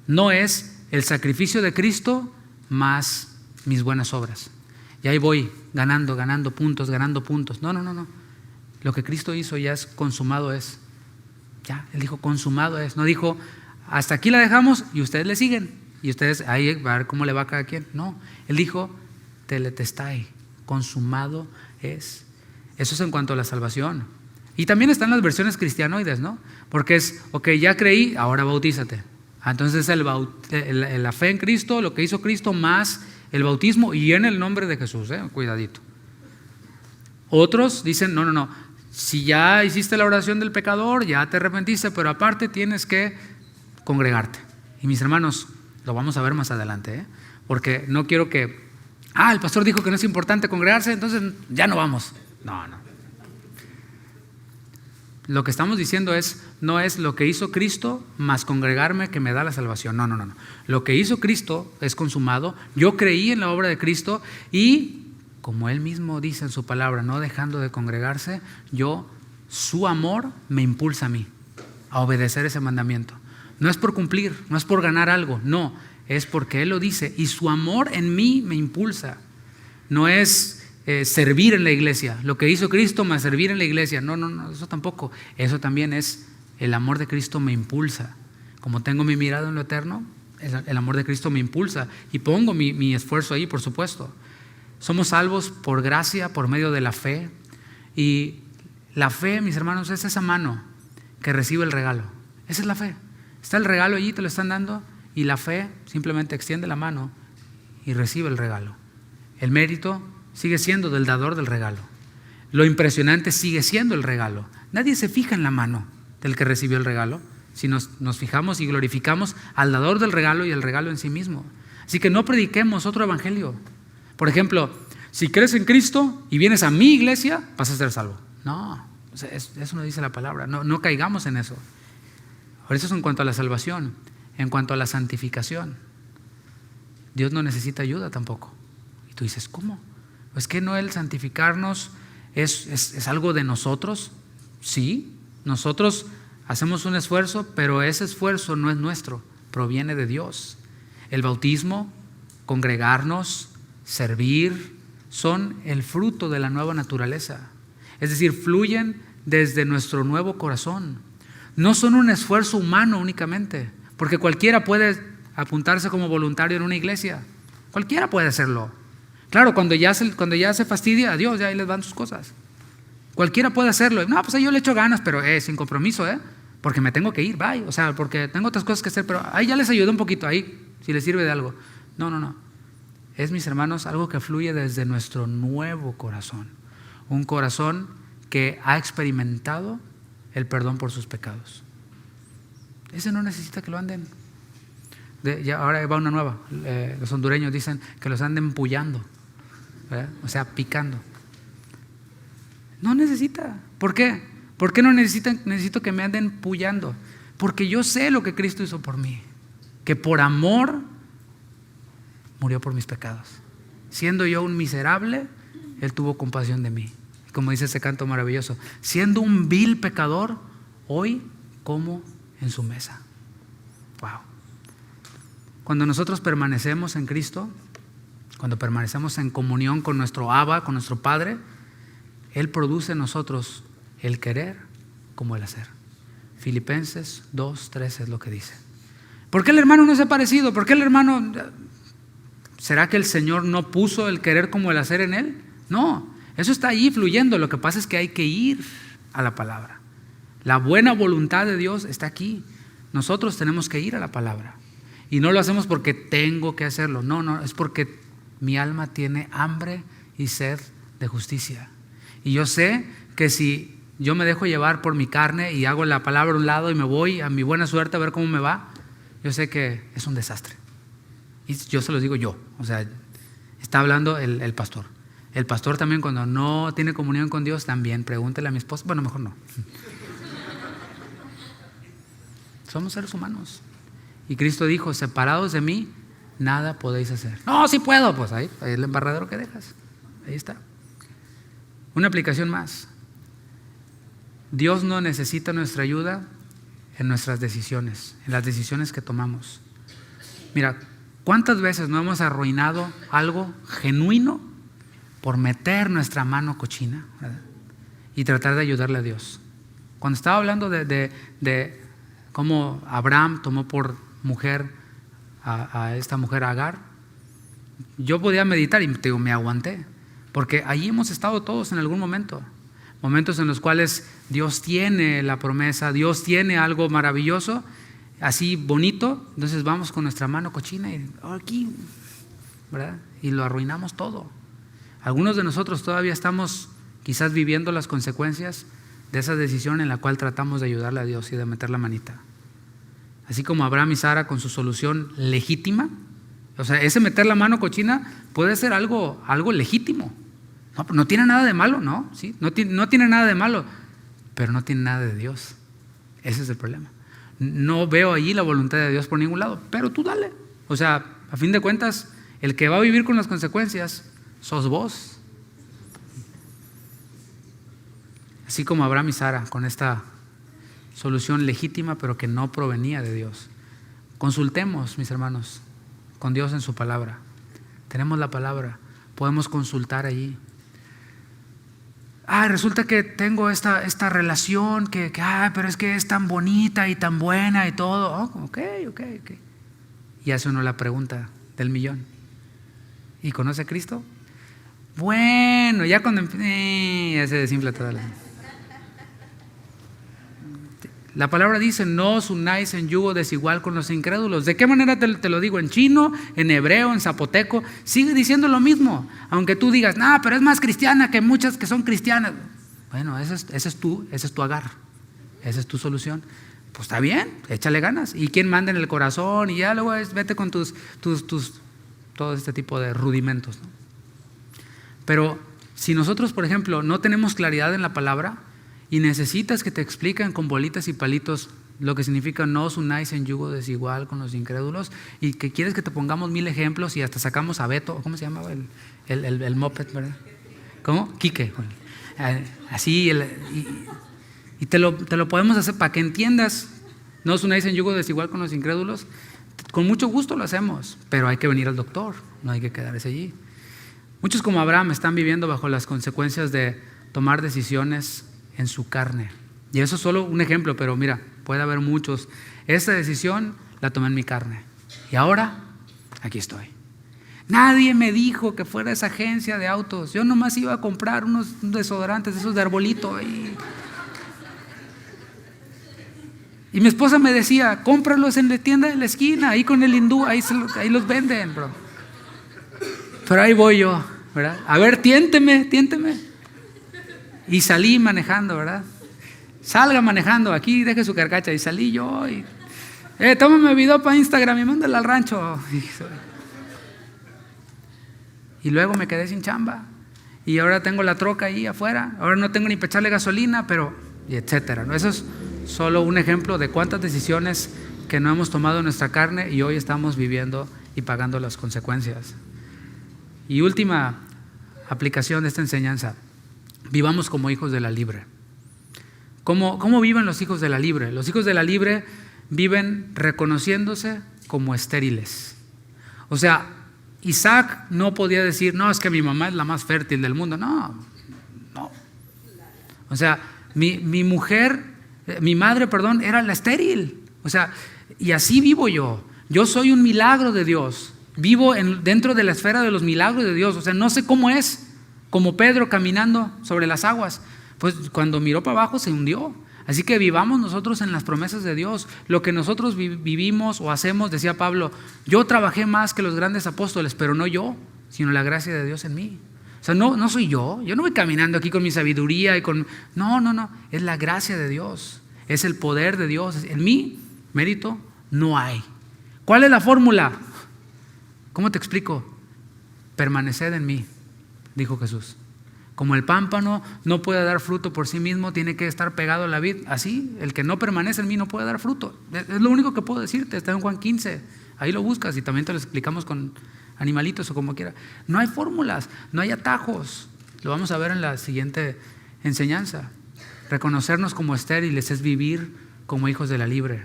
no es el sacrificio de Cristo más mis buenas obras. Y ahí voy ganando puntos. No. Lo que Cristo hizo ya es consumado es. Ya, él dijo consumado es. No dijo hasta aquí la dejamos y ustedes le siguen y ustedes ahí va a ver cómo le va a cada quien. No, él dijo teletestai, consumado es. Eso es en cuanto a la salvación. Y también están las versiones cristianoides, ¿no? Porque es, ya creí, ahora bautízate. Entonces la fe en Cristo, lo que hizo Cristo más el bautismo y en el nombre de Jesús, cuidadito. Otros dicen no. Si ya hiciste la oración del pecador, ya te arrepentiste, pero aparte tienes que congregarte. Y mis hermanos, lo vamos a ver más adelante, porque no quiero que, el pastor dijo que no es importante congregarse, entonces ya no vamos. No. Lo que estamos diciendo no es lo que hizo Cristo más congregarme que me da la salvación. No. Lo que hizo Cristo es consumado. Yo creí en la obra de Cristo y, como él mismo dice en su palabra, no dejando de congregarse, su amor me impulsa a mí a obedecer ese mandamiento. No es por cumplir, no es por ganar algo, no, es porque él lo dice y su amor en mí me impulsa. No es servir en la iglesia. Lo que hizo Cristo más servir en la iglesia. No, eso tampoco. Eso también es el amor de Cristo me impulsa. Como tengo mi mirada en lo eterno, el amor de Cristo me impulsa y pongo mi esfuerzo ahí, por supuesto. Somos salvos por gracia, por medio de la fe. Y la fe, mis hermanos, es esa mano que recibe el regalo. Esa es la fe. Está el regalo allí, te lo están dando, y la fe simplemente extiende la mano y recibe el regalo. El mérito sigue siendo del dador del regalo. Lo impresionante sigue siendo el regalo. Nadie se fija en la mano del que recibió el regalo, si nos fijamos y glorificamos al dador del regalo y el regalo en sí mismo. Así que no prediquemos otro evangelio. Por ejemplo, si crees en Cristo y vienes a mi iglesia, vas a ser salvo. No, eso no dice la palabra. No caigamos en eso. Por eso es en cuanto a la salvación. En cuanto a la santificación, Dios no necesita ayuda tampoco. Y tú dices, ¿cómo? ¿Es que no el santificarnos es algo de nosotros? Sí, nosotros hacemos un esfuerzo, pero ese esfuerzo no es nuestro, proviene de Dios. El bautismo, congregarnos, servir, son el fruto de la nueva naturaleza. Es decir, fluyen desde nuestro nuevo corazón. No son un esfuerzo humano únicamente, porque cualquiera puede apuntarse como voluntario en una iglesia. Cualquiera puede hacerlo. Claro, cuando ya se fastidia, adiós, ya ahí les van sus cosas. Cualquiera puede hacerlo. No, pues ahí yo le echo ganas, pero sin compromiso, porque me tengo que ir, bye. O sea, porque tengo otras cosas que hacer, pero ahí ya les ayudo un poquito, ahí, si les sirve de algo. No. Es, mis hermanos, algo que fluye desde nuestro nuevo corazón. Un corazón que ha experimentado el perdón por sus pecados. Ese no necesita que lo anden. Ahora va una nueva. Los hondureños dicen que los anden pullando, ¿verdad? O sea, picando. No necesita. ¿Por qué? ¿Por qué no necesito que me anden pullando? Porque yo sé lo que Cristo hizo por mí. Que por amor murió por mis pecados. Siendo yo un miserable, Él tuvo compasión de mí. Como dice ese canto maravilloso, siendo un vil pecador, hoy como en su mesa. Wow. Cuando nosotros permanecemos en Cristo, cuando permanecemos en comunión con nuestro Abba, con nuestro Padre, Él produce en nosotros el querer como el hacer. Filipenses 2:13 es lo que dice. ¿Por qué el hermano no se ha parecido? ¿Por qué el hermano? ¿Será que el Señor no puso el querer como el hacer en él? No. Eso está ahí fluyendo, lo que pasa es que hay que ir a la palabra. La buena voluntad de Dios está aquí. Nosotros tenemos que ir a la palabra. Y no lo hacemos porque tengo que hacerlo, no, es porque mi alma tiene hambre y sed de justicia. Y yo sé que si yo me dejo llevar por mi carne y hago la palabra a un lado y me voy a mi buena suerte a ver cómo me va, yo sé que es un desastre. Y yo se los digo yo, o sea, está hablando el pastor. El pastor también, cuando no tiene comunión con Dios, también pregúntele a mi esposa. Bueno, mejor no. Somos seres humanos. Y Cristo dijo, separados de mí, nada podéis hacer. No, sí puedo. Pues ahí es el embarradero que dejas. Ahí está. Una aplicación más. Dios no necesita nuestra ayuda en nuestras decisiones, en las decisiones que tomamos. Mira, ¿cuántas veces no hemos arruinado algo genuino por meter nuestra mano cochina, ¿verdad? Y tratar de ayudarle a Dios? Cuando estaba hablando de cómo Abraham tomó por mujer a esta mujer Agar, yo podía meditar y me aguanté, porque allí hemos estado todos en algún momento. Momentos en los cuales Dios tiene la promesa, Dios tiene algo maravilloso, así bonito, entonces vamos con nuestra mano cochina y aquí, ¿verdad? Y lo arruinamos todo. Algunos de nosotros todavía estamos quizás viviendo las consecuencias de esa decisión en la cual tratamos de ayudarle a Dios y de meter la manita. Así como Abraham y Sara con su solución legítima. O sea, ese meter la mano cochina puede ser algo legítimo. No tiene nada de malo, ¿no? ¿Sí? No tiene nada de malo, pero no tiene nada de Dios. Ese es el problema. No veo allí la voluntad de Dios por ningún lado, pero tú dale. O sea, a fin de cuentas, el que va a vivir con las consecuencias sos vos. Así como Abraham y Sara con esta solución legítima, pero que no provenía de Dios. Consultemos, mis hermanos, con Dios en su palabra. Tenemos la palabra, podemos consultar allí. resulta que tengo esta relación pero es que es tan bonita y tan buena y todo. Ok. Y hace uno la pregunta del millón: ¿y conoce a Cristo? Bueno, ya cuando ya se desinfla toda la palabra dice: no os unáis en yugo desigual con los incrédulos. ¿De qué manera te lo digo? En chino, en hebreo, en zapoteco, sigue diciendo lo mismo. Aunque tú digas, pero es más cristiana que muchas que son cristianas. Bueno, ese es tu agar, esa es tu solución. Pues está bien, échale ganas. ¿Y quién manda en el corazón? Y ya luego vete con tus todo este tipo de rudimentos, ¿no? Pero si nosotros, por ejemplo, no tenemos claridad en la palabra y necesitas que te expliquen con bolitas y palitos lo que significa no os unáis en yugo desigual con los incrédulos, y que quieres que te pongamos 1000 ejemplos y hasta sacamos a Beto, ¿cómo se llamaba? El moped, ¿verdad? ¿Cómo? Quique. Así, y te lo podemos hacer para que entiendas. No os unáis en yugo desigual con los incrédulos. Con mucho gusto lo hacemos, pero hay que venir al doctor, no hay que quedarse allí. Muchos, como Abraham, están viviendo bajo las consecuencias de tomar decisiones en su carne. Y eso es solo un ejemplo, pero mira, puede haber muchos. Esta decisión la tomé en mi carne y ahora aquí estoy. Nadie me dijo que fuera a esa agencia de autos. Yo nomás iba a comprar unos desodorantes de esos de arbolito y mi esposa me decía: cómpralos en la tienda de la esquina, ahí con el hindú, ahí los venden, bro. Pero ahí voy yo, ¿verdad? A ver, tiénteme. Y salí manejando, ¿verdad? Salga manejando, aquí deje su carcacha. Y salí yo y tómame video para Instagram y mándala al rancho. Y luego me quedé sin chamba. Y ahora tengo la troca ahí afuera. Ahora no tengo ni para echarle gasolina, y etcétera, ¿no? Eso es solo un ejemplo de cuántas decisiones que no hemos tomado en nuestra carne y hoy estamos viviendo y pagando las consecuencias. Y última aplicación de esta enseñanza: vivamos como hijos de la libre. ¿Cómo viven los hijos de la libre? Los hijos de la libre viven reconociéndose como estériles. O sea, Isaac no podía decir: no, es que mi mamá es la más fértil del mundo. No. O sea, mi madre, era la estéril. O sea, y así vivo yo. Yo soy un milagro de Dios. Vivo dentro de la esfera de los milagros de Dios. O sea, no sé cómo es, como Pedro caminando sobre las aguas. Pues cuando miró para abajo se hundió. Así que vivamos nosotros en las promesas de Dios. Lo que nosotros vivimos o hacemos, decía Pablo: yo trabajé más que los grandes apóstoles, pero no yo, sino la gracia de Dios en mí. O sea, no soy yo no voy caminando aquí con mi sabiduría no, es la gracia de Dios, es el poder de Dios. En mí mérito no hay. ¿Cuál es la fórmula? ¿Cómo te explico? Permaneced en mí, dijo Jesús. Como el pámpano no puede dar fruto por sí mismo, tiene que estar pegado a la vid. Así, el que no permanece en mí no puede dar fruto. Es lo único que puedo decirte. Está en Juan 15. Ahí lo buscas y también te lo explicamos con animalitos o como quiera. No hay fórmulas, no hay atajos. Lo vamos a ver en la siguiente enseñanza. Reconocernos como estériles es vivir como hijos de la libre.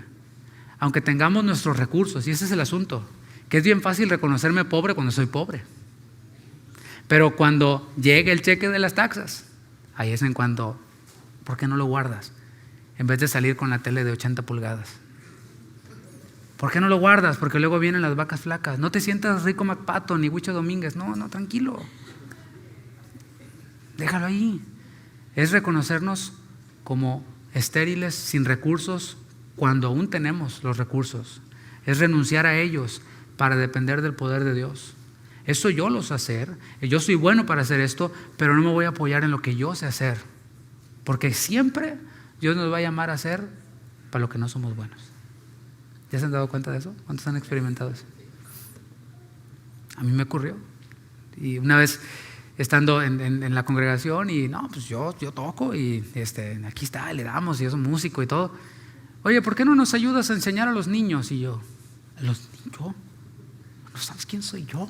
Aunque tengamos nuestros recursos, y ese es el asunto, que es bien fácil reconocerme pobre cuando soy pobre. Pero cuando llegue el cheque de las taxas, ahí es en cuanto, ¿por qué no lo guardas? En vez de salir con la tele de 80 pulgadas. ¿Por qué no lo guardas? Porque luego vienen las vacas flacas. No te sientas Rico McPato ni Huicho Domínguez. No, tranquilo. Déjalo ahí. Es reconocernos como estériles, sin recursos, cuando aún tenemos los recursos. Es renunciar a ellos para depender del poder de Dios. Eso yo lo sé hacer. Yo soy bueno para hacer esto, pero no me voy a apoyar en lo que yo sé hacer. Porque siempre Dios nos va a llamar a hacer para lo que no somos buenos. ¿Ya se han dado cuenta de eso? ¿Cuántos han experimentado eso? A mí me ocurrió. Y una vez estando en la congregación y pues yo toco y aquí está, le damos y es un músico y todo. Oye, ¿por qué no nos ayudas a enseñar a los niños? Y yo, ¿yo? ¿No sabes quién soy yo?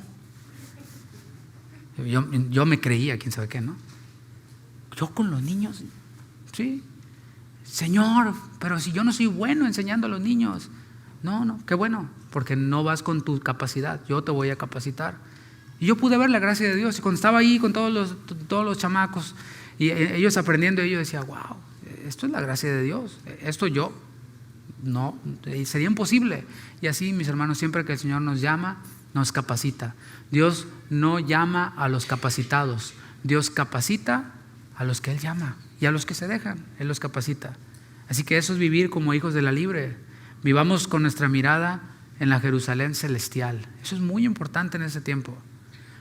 Yo me creía, quién sabe qué, ¿no? ¿Yo con los niños? Sí. Señor, pero si yo no soy bueno enseñando a los niños. No, qué bueno, porque no vas con tu capacidad, yo te voy a capacitar. Y yo pude ver la gracia de Dios, y cuando estaba ahí con todos los chamacos, Y ellos aprendiendo, yo decía, wow, esto es la gracia de Dios. Esto yo, no, sería imposible. Y así, mis hermanos, siempre que el Señor nos llama, nos capacita. Dios no llama a los capacitados. Dios capacita a los que Él llama. Y a los que se dejan, Él los capacita. Así que eso es vivir como hijos de la libre. Vivamos con nuestra mirada en la Jerusalén celestial. Eso es muy importante en ese tiempo.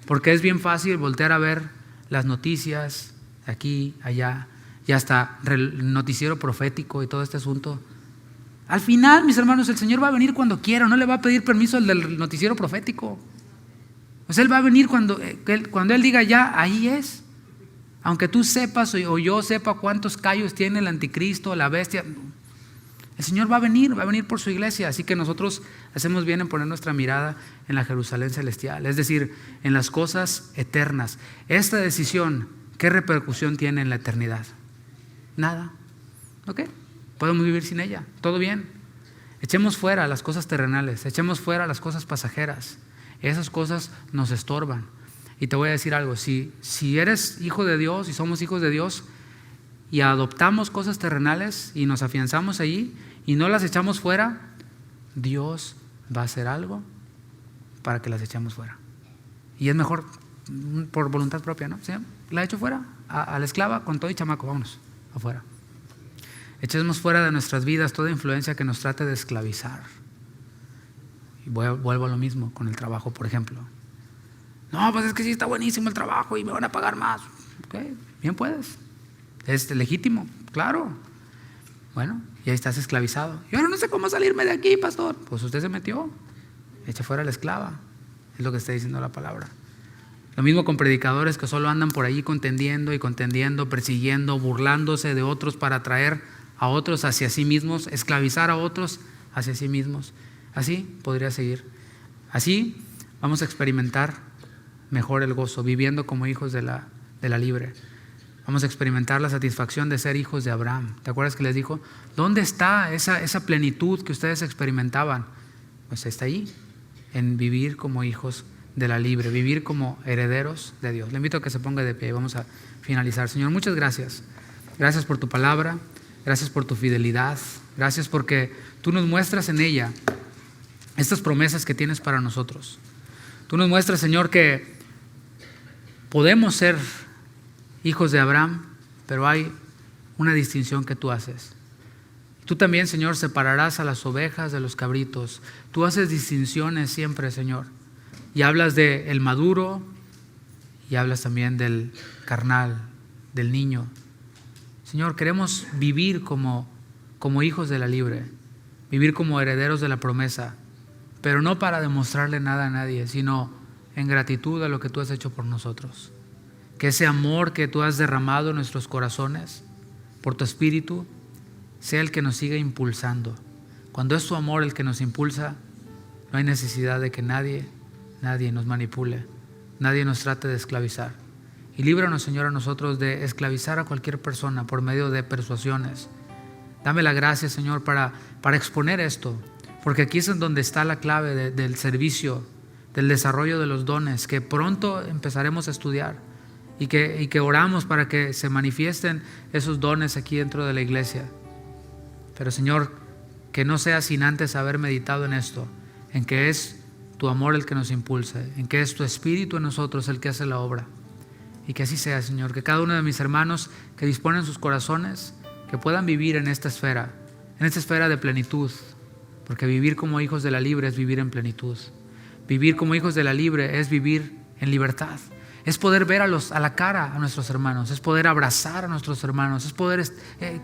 Porque es bien fácil voltear a ver las noticias aquí, allá, y hasta el noticiero profético y todo este asunto. Al final, mis hermanos, el Señor va a venir cuando quiera, no le va a pedir permiso al del noticiero profético. Pues Él va a venir cuando Él diga ya, ahí es. Aunque tú sepas o yo sepa cuántos callos tiene el anticristo, la bestia, el Señor va a venir por su iglesia. Así que nosotros hacemos bien en poner nuestra mirada en la Jerusalén celestial, es decir, en las cosas eternas. Esta decisión, ¿qué repercusión tiene en la eternidad? Nada. ¿Ok? Podemos vivir sin ella, todo bien. Echemos fuera las cosas terrenales, echemos fuera las cosas pasajeras. Esas cosas nos estorban. Y te voy a decir algo, si eres hijo de Dios y somos hijos de Dios y adoptamos cosas terrenales y nos afianzamos allí y no las echamos fuera, Dios va a hacer algo para que las echemos fuera. Y es mejor por voluntad propia, ¿no? ¿Sí? La echo fuera a la esclava con todo y chamaco, vámonos afuera. Echemos fuera de nuestras vidas toda influencia que nos trate de esclavizar. Y vuelvo a lo mismo con el trabajo, por ejemplo. No, pues es que sí está buenísimo el trabajo y me van a pagar más. Ok, bien puedes. Es legítimo, claro. Bueno, y ahí estás esclavizado. Y ahora no sé cómo salirme de aquí, pastor. Pues usted se metió. Eche fuera a la esclava. Es lo que está diciendo la palabra. Lo mismo con predicadores que solo andan por ahí contendiendo, persiguiendo, burlándose de otros para atraer a otros hacia sí mismos, esclavizar a otros hacia sí mismos. Así podría seguir. Así vamos a experimentar mejor el gozo, viviendo como hijos de la libre. Vamos a experimentar la satisfacción de ser hijos de Abraham. ¿Te acuerdas que les dijo? ¿Dónde está esa plenitud que ustedes experimentaban? Pues está ahí, en vivir como hijos de la libre, vivir como herederos de Dios. Le invito a que se ponga de pie y vamos a finalizar. Señor, muchas gracias. Gracias por tu palabra, gracias por tu fidelidad, gracias porque tú nos muestras en ella estas promesas que tienes para nosotros. Tú nos muestras, Señor, que podemos ser hijos de Abraham, pero hay una distinción que tú haces. Tú también, Señor, separarás a las ovejas de los cabritos. Tú haces distinciones siempre, Señor. Y hablas del maduro y hablas también del carnal, del niño. Señor, queremos vivir como hijos de la libre, vivir como herederos de la promesa, pero no para demostrarle nada a nadie, sino en gratitud a lo que tú has hecho por nosotros. Que ese amor que tú has derramado en nuestros corazones por tu Espíritu sea el que nos siga impulsando. Cuando es tu amor el que nos impulsa, no hay necesidad de que nadie nos manipule, nadie nos trate de esclavizar. Y líbranos, Señor, a nosotros de esclavizar a cualquier persona por medio de persuasiones. Dame la gracia, Señor, para exponer esto, porque aquí es en donde está la clave del servicio, del desarrollo de los dones, que pronto empezaremos a estudiar y que oramos para que se manifiesten esos dones aquí dentro de la iglesia. Pero, Señor, que no sea sin antes haber meditado en esto, en que es tu amor el que nos impulsa, en que es tu Espíritu en nosotros el que hace la obra. Y que así sea, Señor, que cada uno de mis hermanos que disponen sus corazones, que puedan vivir en esta esfera de plenitud, porque vivir como hijos de la libre es vivir en plenitud. Vivir como hijos de la libre es vivir en libertad. Es poder ver a la cara a nuestros hermanos, es poder abrazar a nuestros hermanos, es poder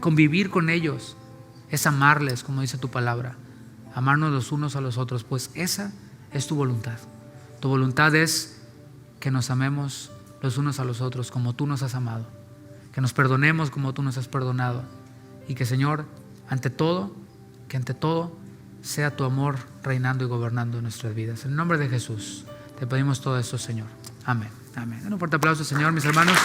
convivir con ellos, es amarles, como dice tu palabra, amarnos los unos a los otros, pues esa es tu voluntad. Tu voluntad es que nos amemos los unos a los otros como tú nos has amado, que nos perdonemos como tú nos has perdonado, y que, Señor, ante todo sea tu amor reinando y gobernando en nuestras vidas. En el nombre de Jesús te pedimos todo esto, Señor. Amén. Amén. Un fuerte aplauso, Señor, mis hermanos.